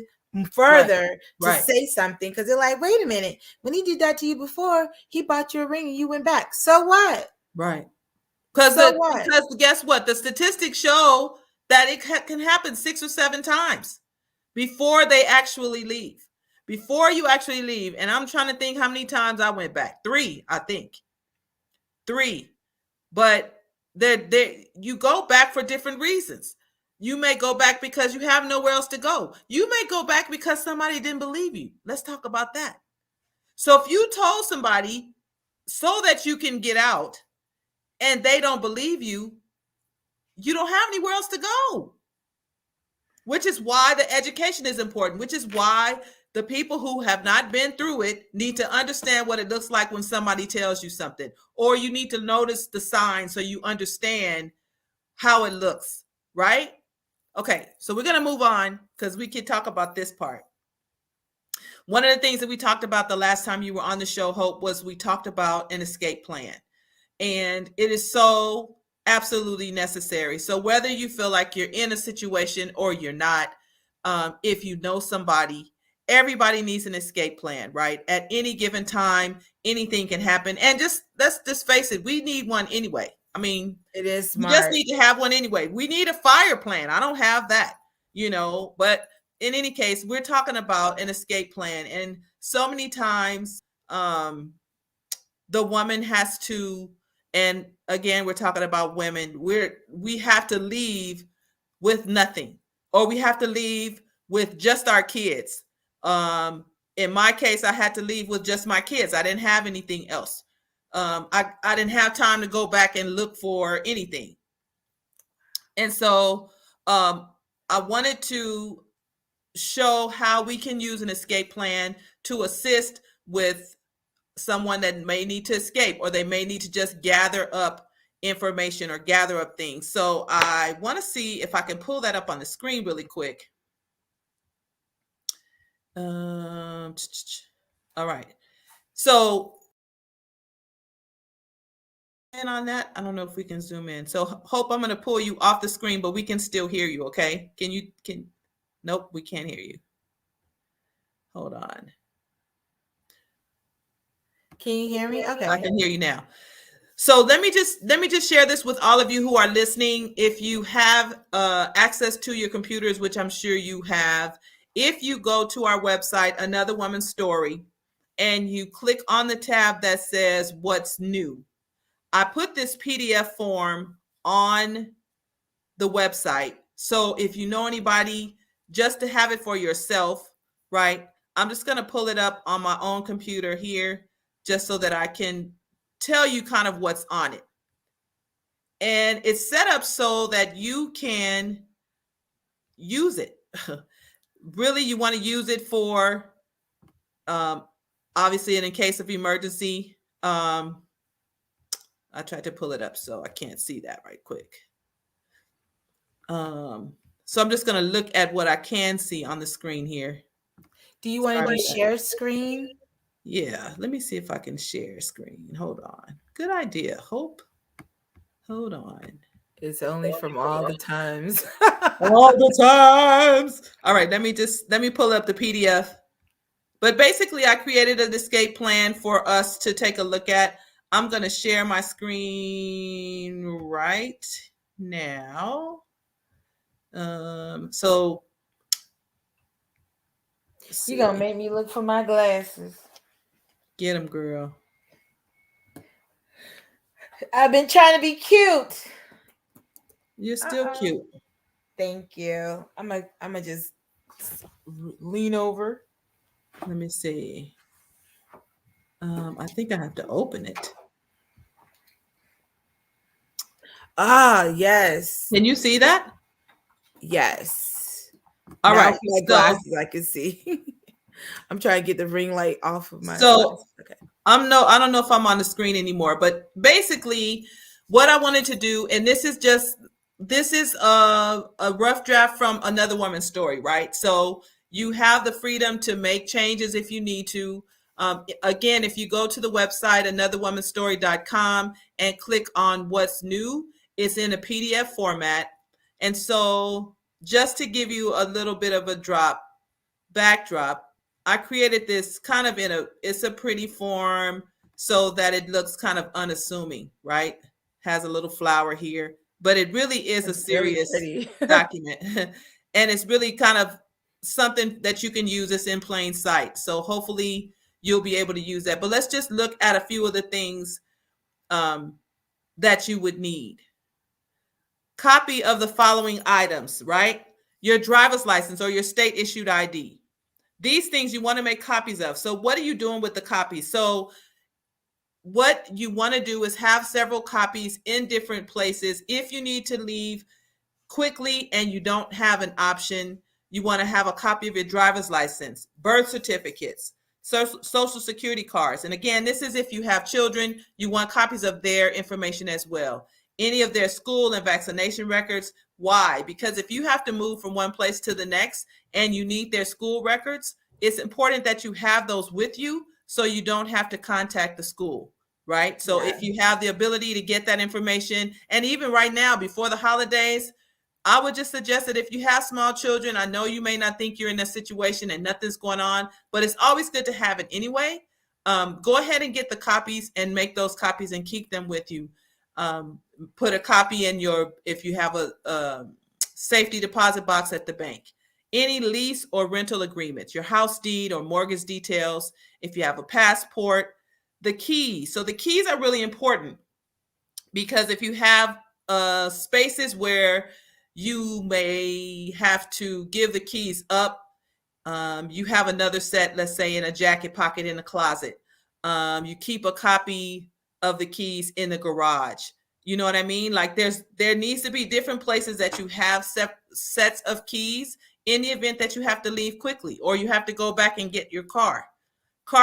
further to say something, because they're like, wait a minute, when he did that to you before, he bought you a ring and you went back. So what? Right. Because guess what? The statistics show that it can happen 6 or 7 times before they actually leave. Before you actually leave. And I'm trying to think how many times I went back. 3, I think. 3. But you go back for different reasons. You may go back because you have nowhere else to go. You may go back because somebody didn't believe you. Let's talk about that. So if you told somebody so that you can get out, and they don't believe you, you don't have anywhere else to go. Which is why the education is important, which is why The people who have not been through it need to understand what it looks like when somebody tells you something, or you need to notice the signs so you understand how it looks, right? Okay, so we're going to move on because we can talk about this part. One of the things that we talked about the last time you were on the show, Hope, was we talked about an escape plan. And it is so absolutely necessary. So whether you feel like you're in a situation or you're not, if you know somebody, everybody needs an escape plan, right? At any given time, anything can happen. And let's just face it, we need one anyway. I mean, it is we just smart. need to have one anyway. We need a fire plan. I don't have that, but in any case, we're talking about an escape plan. And so many times, the woman has to, and again, we're talking about women, we have to leave with nothing, or we have to leave with just our kids. In my case, I had to leave with just my kids. I didn't have anything else. I didn't have time to go back and look for anything. And so I wanted to show how we can use an escape plan to assist with someone that may need to escape, or they may need to just gather up information or gather up things. So I want to see if I can pull that up on the screen really quick. All right. So and on that, I don't know if we can zoom in. So Hope, I'm going to pull you off the screen, but we can still hear you. Okay. Nope, we can't hear you. Hold on. Can you hear me? Okay. I can hear you now. So let me just share this with all of you who are listening. If you have access to your computers, which I'm sure you have, if you go to our website, Another Woman's Story, and you click on the tab that says What's New, I put this PDF form on the website. So if you know anybody, just to have it for yourself, right? I'm just going to pull it up on my own computer here, just so that I can tell you kind of what's on it. And it's set up so that you can use it. Really, you want to use it for, obviously, in case of emergency. I tried to pull it up, so I can't see that right quick. So I'm just going to look at what I can see on the screen here. Do you want to do share screen? Yeah, let me see if I can share screen. Hold on. Good idea, Hope. Hold on. It's only from all the times. All the times. All right, let me pull up the PDF. But basically, I created an escape plan for us to take a look at. I'm going to share my screen right now. So you're going to make me look for my glasses. Get them, girl. I've been trying to be cute. You're still cute. Thank you. I'm gonna just lean over. Let me see. I think I have to open it. Ah, yes. Can you see that? Yes. All right. My glasses, I can see. I'm trying to get the ring light off of my. So okay. I don't know if I'm on the screen anymore, but basically, what I wanted to do, and this is a rough draft from Another Woman's Story, right? So you have the freedom to make changes if you need to. Again, if you go to the website, anotherwomanstory.com, and click on What's New, it's in a PDF format. And so just to give you a little bit of a backdrop, I created this kind of it's a pretty form so that it looks kind of unassuming, right? Has a little flower here, but it really is a serious document. And it's really kind of something that you can use. It's in plain sight. So hopefully you'll be able to use that. But let's just look at a few of the things that you would need. Copy of the following items, right? Your driver's license or your state issued ID. These things you want to make copies of. So what are you doing with the copies? So what you want to do is have several copies in different places. If you need to leave quickly and you don't have an option, You want to have a copy of your driver's license, birth certificates, social security cards. And again, this is if you have children, you want copies of their information as well. Any of their school and vaccination records. Why? Because if you have to move from one place to the next and you need their school records, it's important that you have those with you so you don't have to contact the school, right? So if you have the ability to get that information, and even right now before the holidays, I would just suggest that if you have small children, I know you may not think you're in a situation and nothing's going on, but it's always good to have it anyway. Go ahead and get the copies and make those copies and keep them with you. Put a copy in your, if you have a safety deposit box at the bank. Any lease or rental agreements, your house deed or mortgage details, if you have a passport, the keys. So the keys are really important because if you have spaces where you may have to give the keys up, you have another set, let's say in a jacket pocket in a closet. You keep a copy of the keys in the garage. You know what I mean? Like there needs to be different places that you have sets of keys in the event that you have to leave quickly or you have to go back and get your car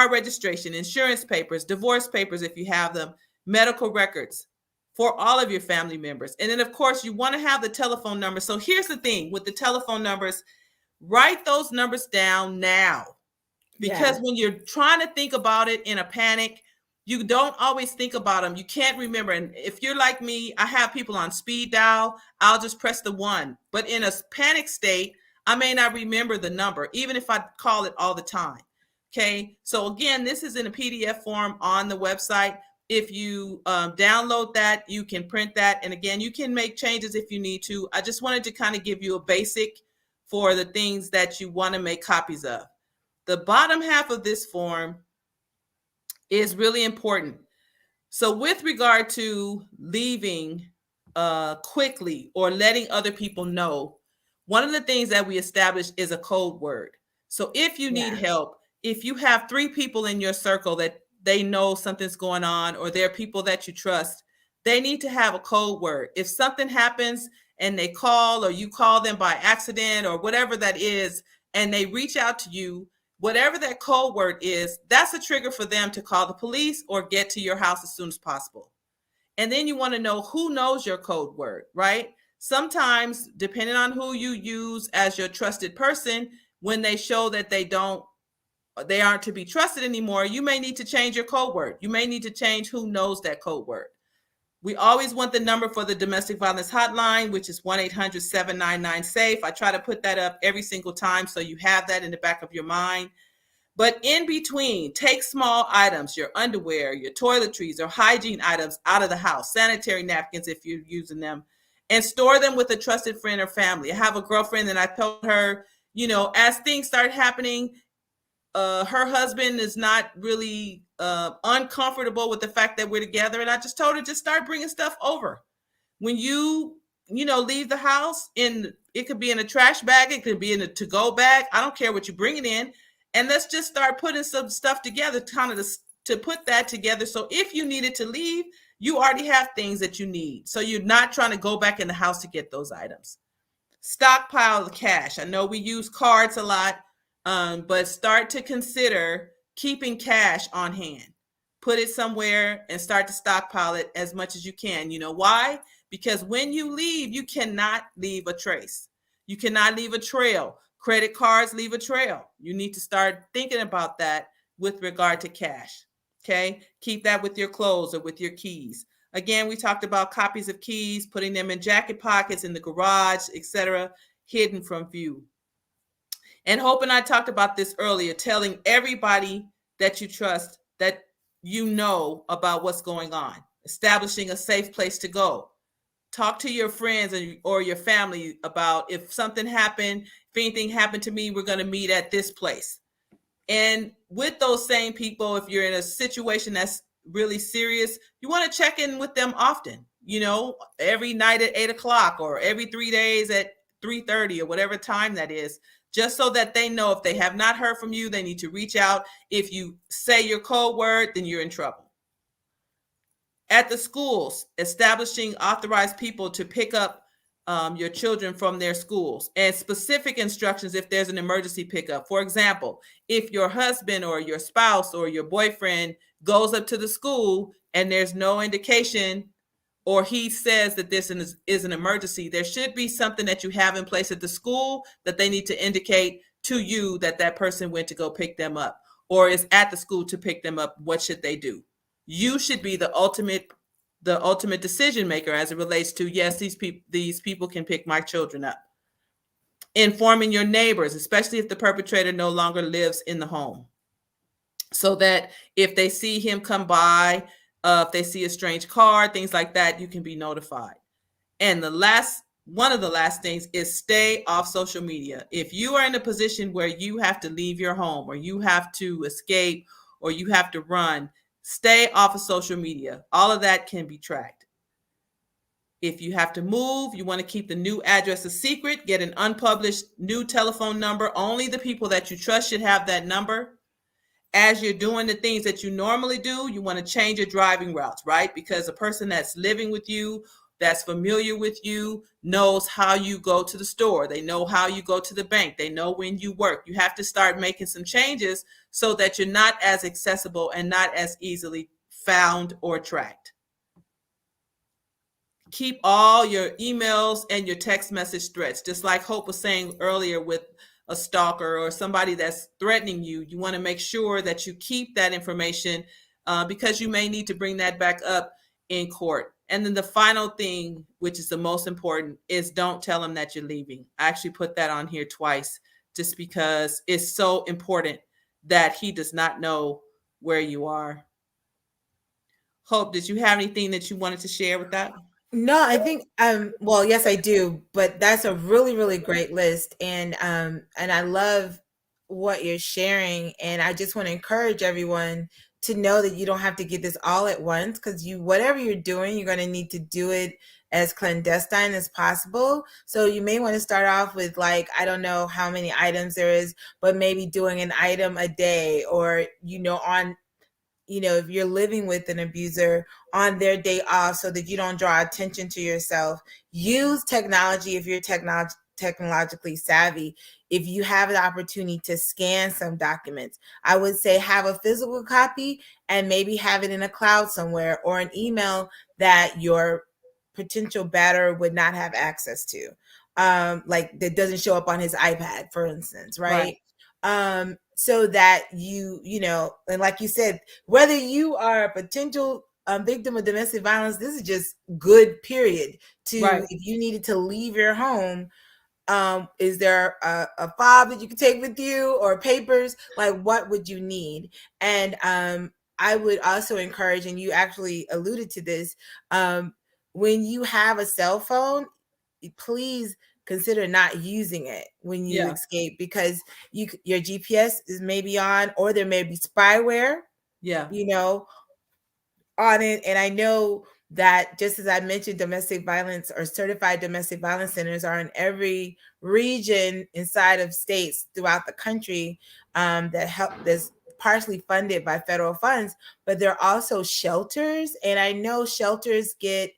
registration, insurance papers, divorce papers if you have them, medical records for all of your family members. And then of course you want to have the telephone number. So here's the thing with the telephone numbers, write those numbers down now. Because when you're trying to think about it in a panic, you don't always think about them. You can't remember. And if you're like me, I have people on speed dial. I'll just press the 1. But in a panic state, I may not remember the number, even if I call it all the time. Okay. So again, this is in a PDF form on the website. If you download that, you can print that. And again, you can make changes if you need to. I just wanted to kind of give you a basic for the things that you want to make copies of. The bottom half of this form is really important. So with regard to leaving quickly or letting other people know, one of the things that we established is a code word. So if you need help, if you have 3 people in your circle that they know something's going on, or they're people that you trust, they need to have a code word. If something happens and they call, or you call them by accident or whatever that is, and they reach out to you, whatever that code word is, that's a trigger for them to call the police or get to your house as soon as possible. And then you want to know who knows your code word, right? Sometimes, depending on who you use as your trusted person, when they show that they aren't to be trusted anymore, you may need to change your code word. You may need to change who knows that code word. We always want the number for the domestic violence hotline, which is 1-800-799-SAFE. I try to put that up every single time so you have that in the back of your mind. But in between, take small items, your underwear, your toiletries, or hygiene items out of the house, sanitary napkins if you're using them, and store them with a trusted friend or family. I have a girlfriend and I told her, as things start happening, her husband is not really uncomfortable with the fact that we're together. And I just told her, just start bringing stuff over. When you leave the house, it could be in a trash bag. It could be in a to-go bag. I don't care what you bring it in. And let's just start putting some stuff together, kind of to put that together. So if you needed to leave, you already have things that you need. So you're not trying to go back in the house to get those items. Stockpile the cash. I know we use cards a lot, but start to consider keeping cash on hand. Put it somewhere and start to stockpile it as much as you can. You know why? Because when you leave, you cannot leave a trace. You cannot leave a trail. Credit cards leave a trail. You need to start thinking about that with regard to cash. Okay? Keep that with your clothes or with your keys. Again, we talked about copies of keys, putting them in jacket pockets, in the garage, etc., hidden from view. And Hope and I talked about this earlier, telling everybody that you trust that you know about what's going on, establishing a safe place to go. Talk to your friends or your family about if something happened, if anything happened to me, we're going to meet at this place. And with those same people, if you're in a situation that's really serious, you want to check in with them often, every night at 8:00 or every 3 days at 3:30 or whatever time that is, just so that they know if they have not heard from you, they need to reach out. If you say your code word, then you're in trouble. At the schools, establishing authorized people to pick up your children from their schools, and specific instructions if there's an emergency pickup. For example, if your husband or your spouse or your boyfriend goes up to the school and there's no indication, or he says that this is an emergency, there should be something that you have in place at the school that they need to indicate to you that that person went to go pick them up or is at the school to pick them up. What should they do? You should be the ultimate decision maker as it relates to, yes, these people can pick my children up. Informing your neighbors, especially if the perpetrator no longer lives in the home, so that if they see him come by, if they see a strange car, things like that, you can be notified. And one of the last things is stay off social media. If you are in a position where you have to leave your home or you have to escape or you have to run, stay off of social media. All of that can be tracked. If you have to move, you want to keep the new address a secret, get an unpublished new telephone number. Only the people that you trust should have that number. As you're doing the things that you normally do, you want to change your driving routes, right? Because a person that's living with you, that's familiar with you, knows how you go to the store. They know how you go to the bank. They know when you work. You have to start making some changes so that you're not as accessible and not as easily found or tracked. Keep all your emails and your text message threads, just like Hope was saying earlier with a stalker or somebody that's threatening you. You want to make sure that you keep that information because you may need to bring that back up in court. And then the final thing, which is the most important, is don't tell him that you're leaving. I actually put that on here twice just because it's so important that he does not know where you are. Hope, did you have anything that you wanted to share with that? No, I think well, yes I do, but that's a really really great list, and I love what you're sharing, and I just want to encourage everyone to know that you don't have to get this all at once, cuz you whatever you're doing, you're going to need to do it as clandestine as possible. So you may want to start off with, like, I don't know how many items there is, but maybe doing an item a day, or on if you're living with an abuser, on their day off, so that you don't draw attention to yourself. Use technology if you're technologically savvy. If you have the opportunity to scan some documents, I would say have a physical copy and maybe have it in a cloud somewhere, or an email that your potential batterer would not have access to, like that doesn't show up on his iPad, for instance, Right. right? So that and like you said, whether you are a potential victim of domestic violence, this is just good, period. Right. If you needed to leave your home, is there a fob that you could take with you, or papers? Like, what would you need? And I would also encourage, and you actually alluded to this, when you have a cell phone, please consider not using it when you Yeah. escape, because your GPS is maybe on, or there may be spyware, Yeah. you know, on it. And I know that, just as I mentioned, domestic violence or certified domestic violence centers are in every region inside of states throughout the country, that help, that's partially funded by federal funds, but there are also shelters. And I know shelters get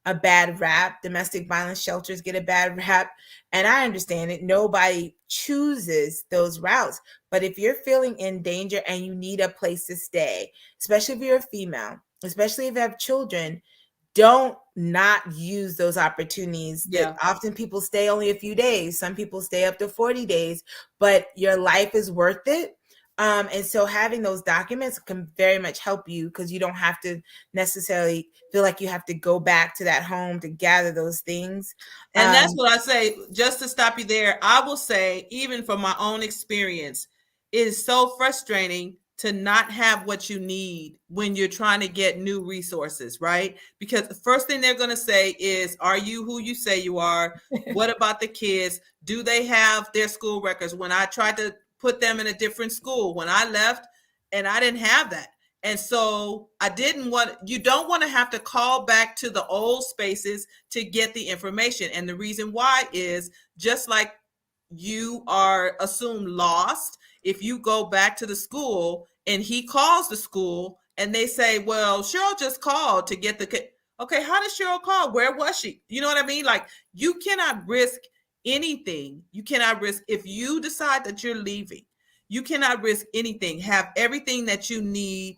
a bad rap. Domestic violence shelters get a bad rap. And I understand it. Nobody chooses those routes. But if you're feeling in danger and you need a place to stay, especially if you're a female, especially if you have children, don't not use those opportunities. That Yeah. often people stay only a few days. Some people stay up to 40 days, but your life is worth it. And so having those documents can very much help you, because you don't have to necessarily feel like you have to go back to that home to gather those things. And that's what I say, just to stop you there. I will say, even from my own experience, it is so frustrating to not have what you need when you're trying to get new resources, right? Because the first thing they're going to say is, are you who you say you are? What about the kids? Do they have their school records? When I tried to put them in a different school, when I left, and I didn't have that. And so you don't want to have to call back to the old spaces to get the information. And the reason why is, just like you are assumed lost, if you go back to the school and he calls the school and they say, well, Cheryl just called to get Okay, how did Cheryl call? Where was she? You know what I mean? Like, you cannot risk anything. You cannot risk, if you decide that you're leaving, you cannot risk anything. Have everything that you need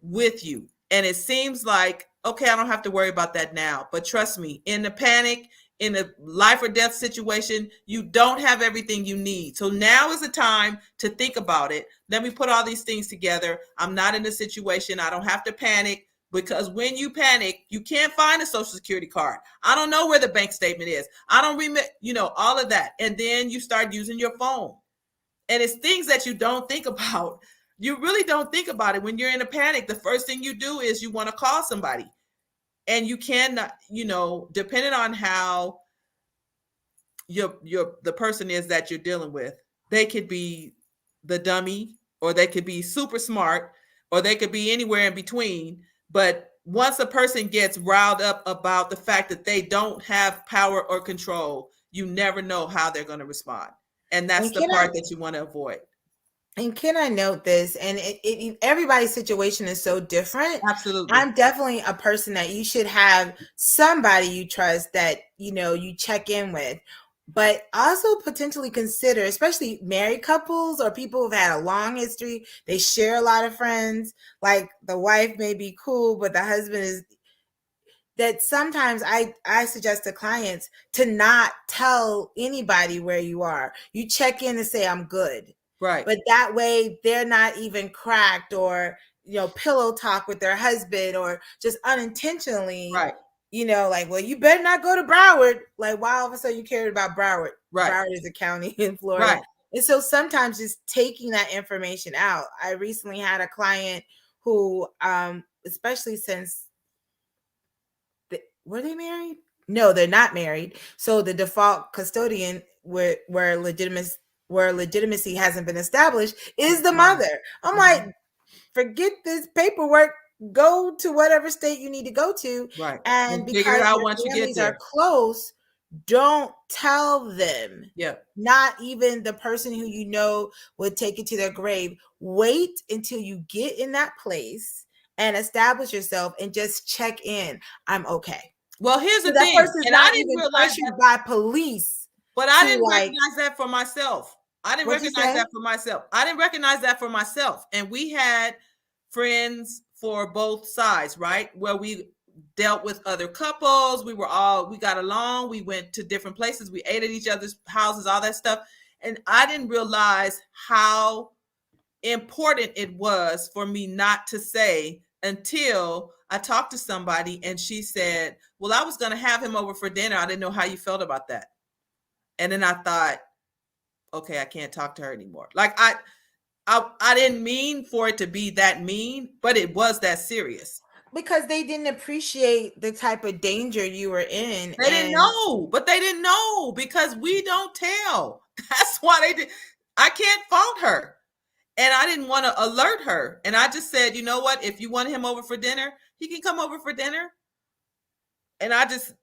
with you. And it seems like, okay, I don't have to worry about that now. But trust me, in the panic, in a life or death situation, you don't have everything you need. So now is the time to think about it. Let me put all these things together. I'm not in a situation. I don't have to panic, because when you panic, you can't find a social security card. I don't know where the bank statement is. I don't remember, all of that. And then you start using your phone. And it's things that you don't think about. You really don't think about it. When you're in a panic, the first thing you do is you want to call somebody. And you cannot, depending on how the person is that you're dealing with, they could be the dummy, or they could be super smart, or they could be anywhere in between. But once a person gets riled up about the fact that they don't have power or control, you never know how they're going to respond. And that's And the part that you want to avoid. And can I note this? And everybody's situation is so different. Absolutely. I'm definitely a person that you should have somebody you trust that, you check in with. But also potentially consider, especially married couples or people who've had a long history, they share a lot of friends. Like the wife may be cool, but the husband is, that sometimes I suggest to clients to not tell anybody where you are. You check in and say, I'm good. Right. But that way they're not even cracked, or, pillow talk with their husband, or just unintentionally, Right. Like, well, you better not go to Broward. Like, why all of a sudden you cared about Broward? Right. Broward is a county in Florida. Right. And so sometimes just taking that information out. I recently had a client who, especially since, were they married? No, they're not married. So the default custodian, where legitimacy hasn't been established, is the mother. I'm like, forget this paperwork. Go to whatever state you need to go to. Right. And And figure it because out your once you get families are there. close, don't tell them. Yeah. Not even the person who would take it to their grave. Wait until you get in that place and establish yourself and just check in. I'm okay. Well, here's the So that thing, person's and I not didn't even realize pressured that, by police. but I didn't Like, recognize that for myself. I didn't what'd you recognize say? that for myself. I didn't recognize that for myself. And we had friends for both sides, right? Where we dealt with other couples. We got along. We went to different places. We ate at each other's houses, all that stuff. And I didn't realize how important it was for me not to say, until I talked to somebody and she said, well, I was going to have him over for dinner. I didn't know how you felt about that. And then I thought, okay, I can't talk to her anymore. Like, I didn't mean for it to be that mean, but it was that serious. Because they didn't appreciate the type of danger you were in. They didn't know, but they didn't know because we don't tell. That's why they did. I can't fault her. And I didn't want to alert her. And I just said, you know what? If you want him over for dinner, he can come over for dinner. And I just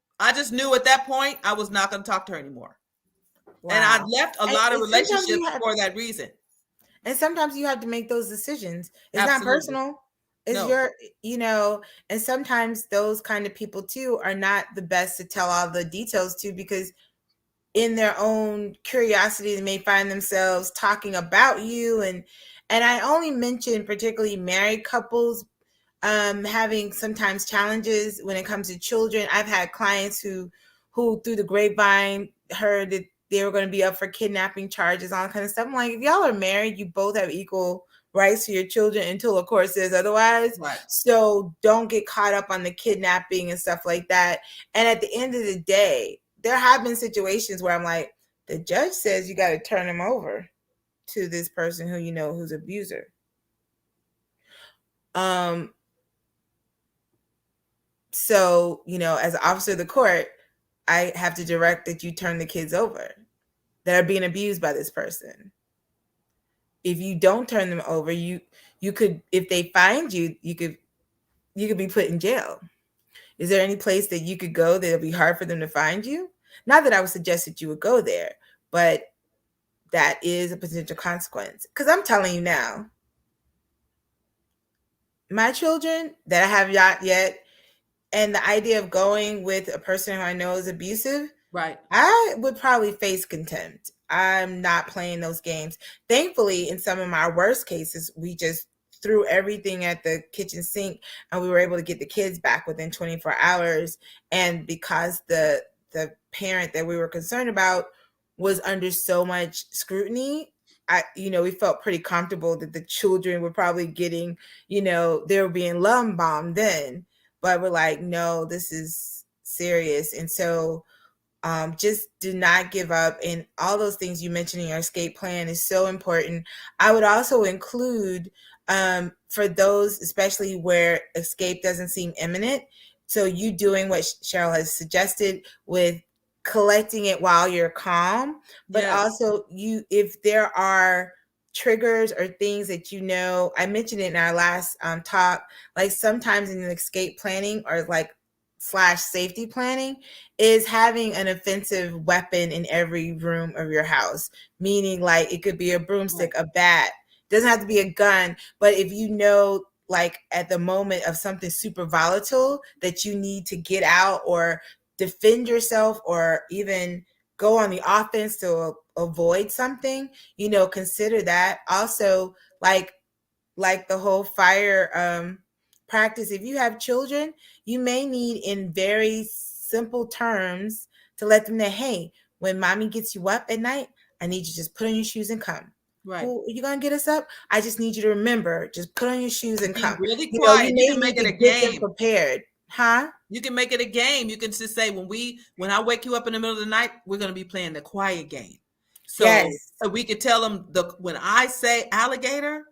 knew at that point I was not going to talk to her anymore. Wow. And I left a lot of relationships for that reason. And sometimes you have to make those decisions. It's Absolutely. Not personal. It's your, and sometimes those kind of people too are not the best to tell all the details to, because in their own curiosity, they may find themselves talking about you. And I only mention particularly married couples having sometimes challenges when it comes to children. I've had clients who through the grapevine heard that they were going to be up for kidnapping charges, all kind of stuff. I'm like, if y'all are married, you both have equal rights to your children until a court says otherwise. Right. So don't get caught up on the kidnapping and stuff like that. And at the end of the day, there have been situations where I'm like, the judge says you got to turn him over to this person who who's abuser. So, as an officer of the court, I have to direct that you turn the kids over that are being abused by this person. If you don't turn them over, you could, if they find you, you could be put in jail. Is there any place that you could go that'll be hard for them to find you? Not that I would suggest that you would go there, but that is a potential consequence. Because I'm telling you now, my children that I have not yet, and the idea of going with a person who I know is abusive, Right. I would probably face contempt. I'm not playing those games. Thankfully, in some of my worst cases, we just threw everything at the kitchen sink and we were able to get the kids back within 24 hours. And because the parent that we were concerned about was under so much scrutiny, we felt pretty comfortable that the children were probably getting, they were being love bombed then. But we're like, no, this is serious. And so just do not give up. And all those things you mentioned in your escape plan is so important. I would also include, for those, especially where escape doesn't seem imminent, so you doing what Cheryl has suggested with collecting it while you're calm, but Yes. also if there are triggers or things that I mentioned it in our last talk, like sometimes in escape planning or like slash safety planning is having an offensive weapon in every room of your house, meaning like it could be a broomstick, Right. a bat, doesn't have to be a gun, but if like at the moment of something super volatile that you need to get out or defend yourself or even go on the offense to avoid something, consider that. Also, like the whole fire practice, if you have children, you may need in very simple terms to let them know, hey, when mommy gets you up at night, I need you to just put on your shoes and come. Right. Who are you gonna get us up? I just need you to remember, just put on your shoes and Be come. really You quiet. You may can make need it to a get them game. prepared. Huh? You can make it a game. You can just say when I wake you up in the middle of the night, we're going to be playing the quiet game. So Yes. we could tell them when I say alligator,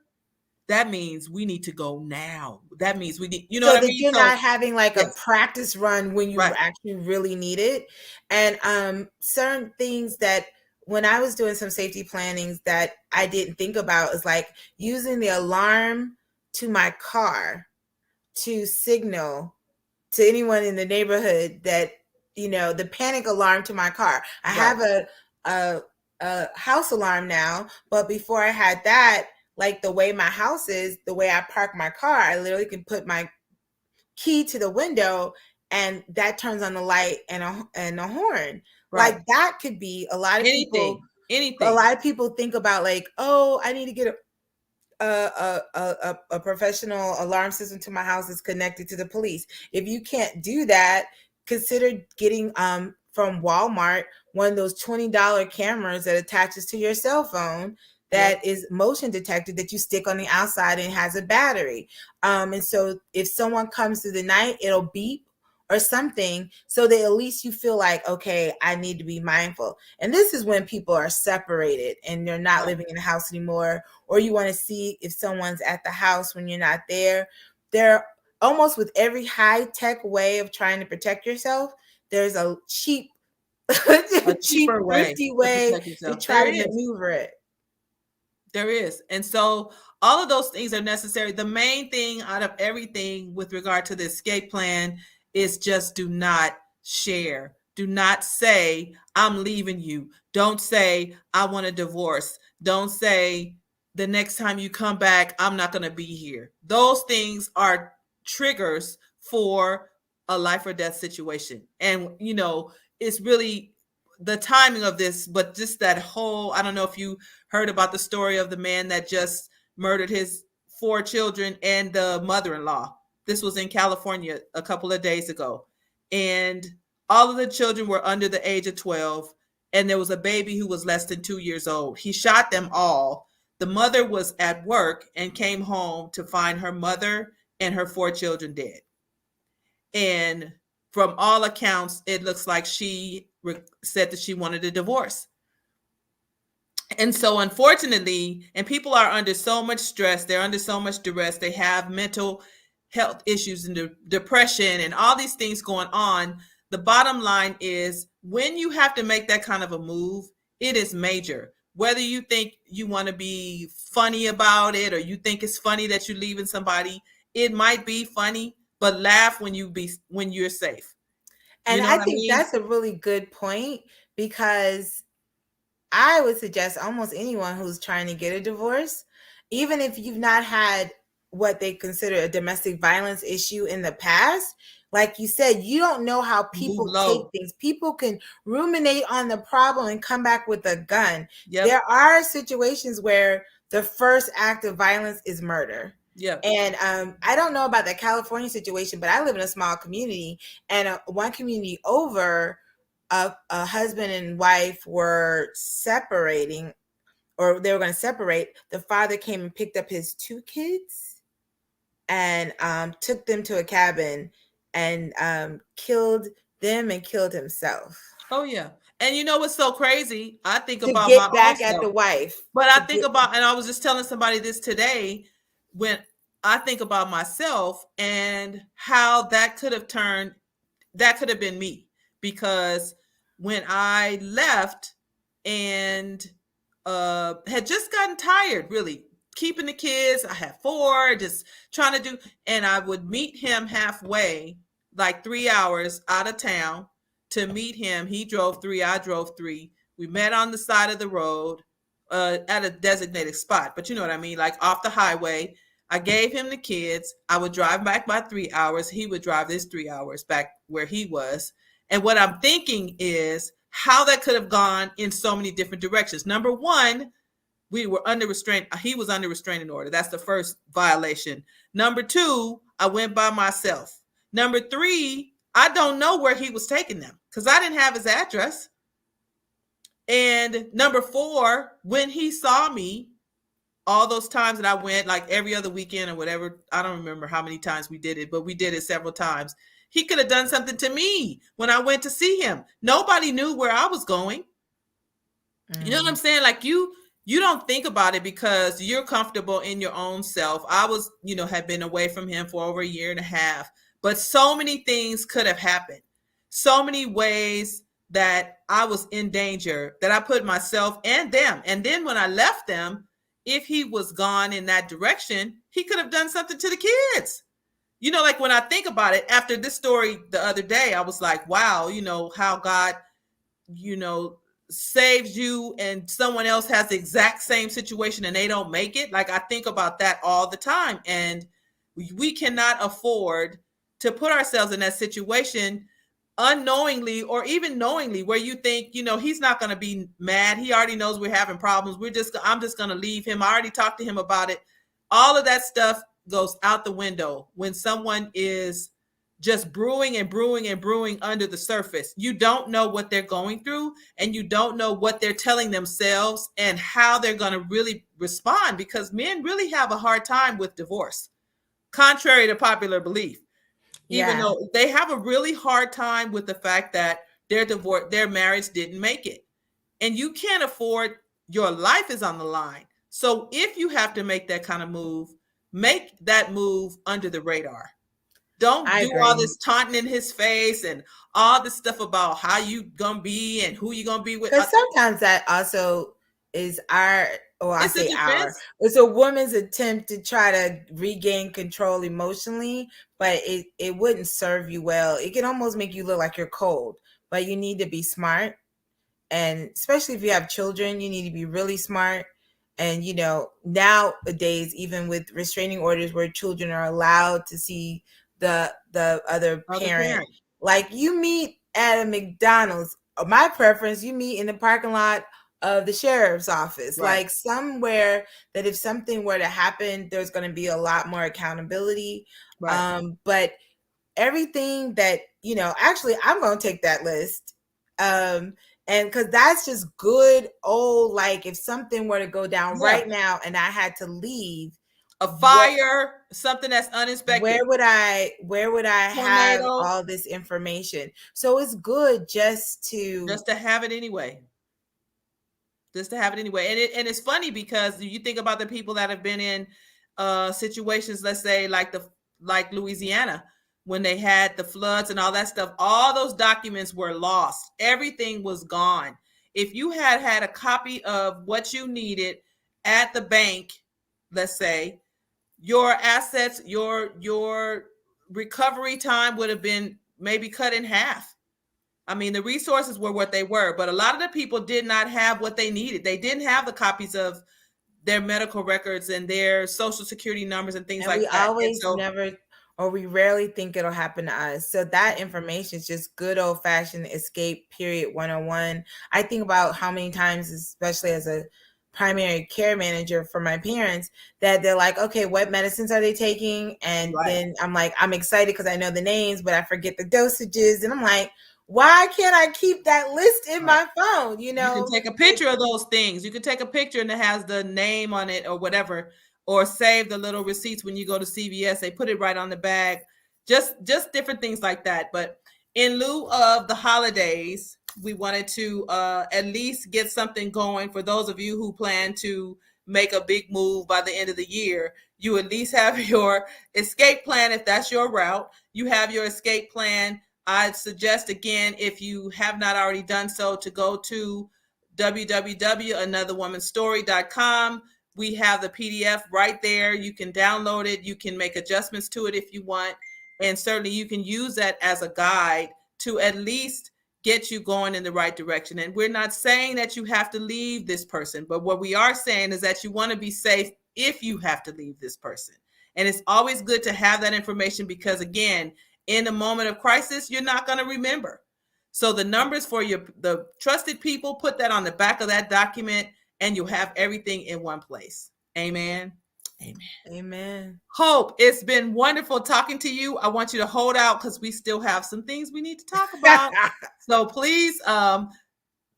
that means we need to go now. That means we need, you know So what I that mean? you're So not having like a yes, practice run when you right, actually really need it. And certain things that when I was doing some safety plannings that I didn't think about is like using the alarm to my car to signal to anyone in the neighborhood that the panic alarm to my car. I right, have a a house alarm now, but before I had that, like the way my house is, the way I park my car, I literally can put my key to the window and that turns on the light and a horn. right. Like that could be Anything, a anything. lot of people think about like, oh, I need to get a professional alarm system to my house is connected to the police. If you can't do that, consider getting from Walmart one of those $20 cameras that attaches to your cell phone Yes, that is motion detected that you stick on the outside and has a battery. And so if someone comes through the night, it'll beep or something so that at least you feel like, okay, I need to be mindful. And this is when people are separated and they're not right. living in the house anymore, or you want to see if someone's at the house when you're not there. They're almost with every high tech way of trying to protect yourself. There's a cheap, A cheap, cheaper way thrifty to way protect to yourself. try There to is. maneuver it. There is. And so all of those things are necessary. The main thing out of everything with regard to the escape plan is just do not share. Do not say, I'm leaving you. Don't say, I want a divorce. Don't say, the next time you come back, I'm not going to be here. Those things are triggers for a life or death situation. And, it's really the timing of this, but just that whole, I don't know if you heard about the story of the man that just murdered his four children and the mother-in-law. This was in California a couple of days ago. And all of the children were under the age of 12, and there was a baby who was less than 2 years old. He shot them all. The mother was at work and came home to find her mother and her four children dead. And from all accounts, it looks like she said that she wanted a divorce. And so, unfortunately, and people are under so much stress, they're under so much duress, they have mental health issues and depression and all these things going on. The bottom line is when you have to make that kind of a move, it is major. Whether you think you want to be funny about it or you think it's funny that you're leaving somebody, it might be funny, but laugh when you're safe. You And know I what I think mean? that's a really good point because I would suggest almost anyone who's trying to get a divorce, even if you've not had what they consider a domestic violence issue in the past, like you said, you don't know how Move people take low. things. People can ruminate on the problem and come back with a gun. Yep. There are situations where the first act of violence is murder. Yep. And I don't know about the California situation, but I live in a small community, and one community over, a husband and wife were separating, or they were going to separate. The father came and picked up his two kids and took them to a cabin and killed them and killed himself Oh yeah. And you know what's so crazy? I think to about my get own back at the self. wife. But I To think get, about, and I was just telling somebody this today, when I think about myself and how that could have been me, because when I left and had just gotten tired, really keeping the kids, I had four, just trying to do, and I would meet him halfway, like 3 hours out of town to meet him. He drove three, I drove three. We met on the side of the road at a designated spot, but you know what I mean, like off the highway. I gave him the kids. I would drive back by 3 hours. He would drive this 3 hours back where he was. And what I'm thinking is how that could have gone in so many different directions. Number one, we were under restraint. He was under restraining order. That's the first violation. Number two, I went by myself. Number three, I don't know where he was taking them because I didn't have his address. And number four, when he saw me, all those times that I went, like every other weekend or whatever, I don't remember how many times we did it, but we did it several times. He could have done something to me when I went to see him. Nobody knew where I was going. You know what I'm saying? Like you don't think about it because you're comfortable in your own self. I was, had been away from him for over a year and a half, but so many things could have happened. So many ways that I was in danger that I put myself and them. And then when I left them, if he was gone in that direction, he could have done something to the kids. Like when I think about it, after this story the other day, I was like, wow, how God, you know, saves you and someone else has the exact same situation and they don't make it. Like I think about that all the time. And we cannot afford to put ourselves in that situation unknowingly or even knowingly, where you think, he's not going to be mad. He already knows we're having problems. I'm just going to leave him. I already talked to him about it. All of that stuff goes out the window when someone is just brewing and brewing and brewing under the surface. You don't know what they're going through, and you don't know what they're telling themselves and how they're going to really respond, because men really have a hard time with divorce, contrary to popular belief. Even yeah, though they have a really hard time with the fact that their marriage didn't make it. And you can't afford, your life is on the line. So if you have to make that kind of move, make that move under the radar. Don't I do all agree. this taunting in his face and all this stuff about how you gonna be and who you gonna be with. Because sometimes that also is our, or I It's a say our, defense. it's a woman's attempt to try to regain control emotionally, but it wouldn't serve you well. It can almost make you look like you're cold, but you need to be smart. And especially if you have children, you need to be really smart. And nowadays, even with restraining orders where children are allowed to see the other Other parent, parent. like you meet at a McDonald's, my preference, you meet in the parking lot of the sheriff's office, Right. like somewhere that if something were to happen, there's going to be a lot more accountability. Right. But everything that, actually, I'm going to take that list. And because that's just good old, like if something were to go down Yeah. right now and I had to leave, A what fire, something that's unexpected. where would I have Tornado. all this information? So it's good Just to have it anyway. Just to have it anyway. And it's funny because you think about the people that have been in situations, let's say like Louisiana, when they had the floods and all that stuff. All those documents were lost. Everything was gone. If you had a copy of what you needed at the bank, let's say, your assets, your recovery time would have been maybe cut in half. I mean, the resources were what they were, but a lot of the people did not have what they needed. They didn't have the copies of their medical records and their social security numbers and things And we like that. And always so, never, or we rarely think it'll happen to us. So that information is just good old fashioned escape period 101. I think about how many times, especially as a primary care manager for my parents, that they're like, okay, what medicines are they taking? And right. then I'm like, I'm excited because I know the names, but I forget the dosages. And I'm like, why can't I keep that list in Right. my phone? You You can know, take a picture of those things. You can take a picture and it has the name on it or whatever, or save the little receipts when you go to CVS. They put it right on the bag. Just different things like that. But in lieu of the holidays, we wanted to at least get something going for those of you who plan to make a big move by the end of the year. You at least have your escape plan if that's your route. You have your escape plan. I'd suggest, again, if you have not already done so, to go to www.anotherwomanstory.com. We have the PDF right there. You can download it. You can make adjustments to it if you want. And certainly you can use that as a guide to at least get you going in the right direction. And we're not saying that you have to leave this person, but what we are saying is that you want to be safe if you have to leave this person. And it's always good to have that information because, again, in a moment of crisis, you're not going to remember. So the numbers for the trusted people, put that on the back of that document and you'll have everything in one place. Amen. Amen. amen. Hope, it's been wonderful talking to you. I want you to hold out because we still have some things we need to talk about. So please,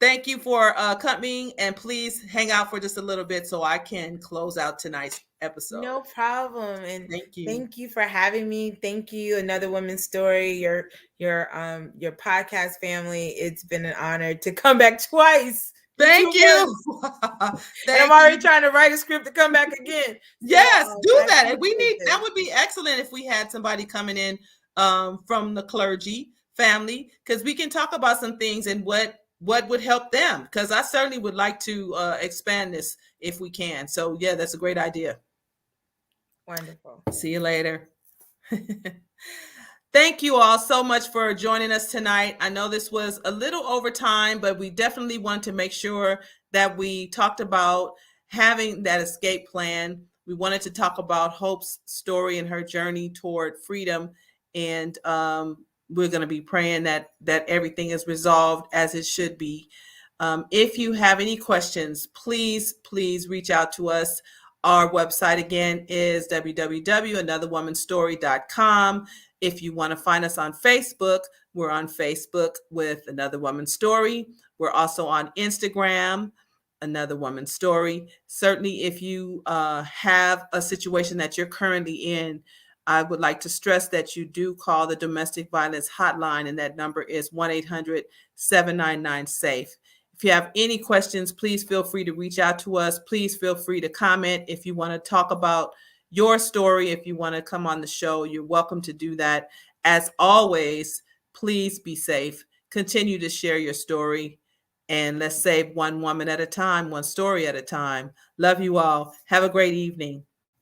thank you for coming, and please hang out for just a little bit so I can close out tonight's episode. No problem. And Thank you. thank you for having me. Thank you, Another Woman's Story, your podcast family. It's been an honor to come back twice. Thank you. And I'm already trying to write a script to come back again. Yes, do I that. And we appreciate need this. that would be excellent if we had somebody coming in from the clergy family, because we can talk about some things and what would help them, because I certainly would like to expand this if we can. So yeah, that's a great idea. Wonderful. See you later. Thank you all so much for joining us tonight. I know this was a little over time, but we definitely want to make sure that we talked about having that escape plan. We wanted to talk about Hope's story and her journey toward freedom. And we're going to be praying that everything is resolved as it should be. If you have any questions, please reach out to us. Our website again is www.anotherwomanstory.com. If you want to find us on Facebook, we're on Facebook with Another Woman's Story. We're also on Instagram, Another Woman's Story. Certainly, if you have a situation that you're currently in, I would like to stress that you do call the domestic violence hotline, and that number is 1-800-799-SAFE. If you have any questions, please feel free to reach out to us. Please feel free to comment. If you want to talk about your story, if you want to come on the show, you're welcome to do that. As always, please be safe. Continue to share your story, and let's save one woman at a time, one story at a time. Love you all. Have a great evening.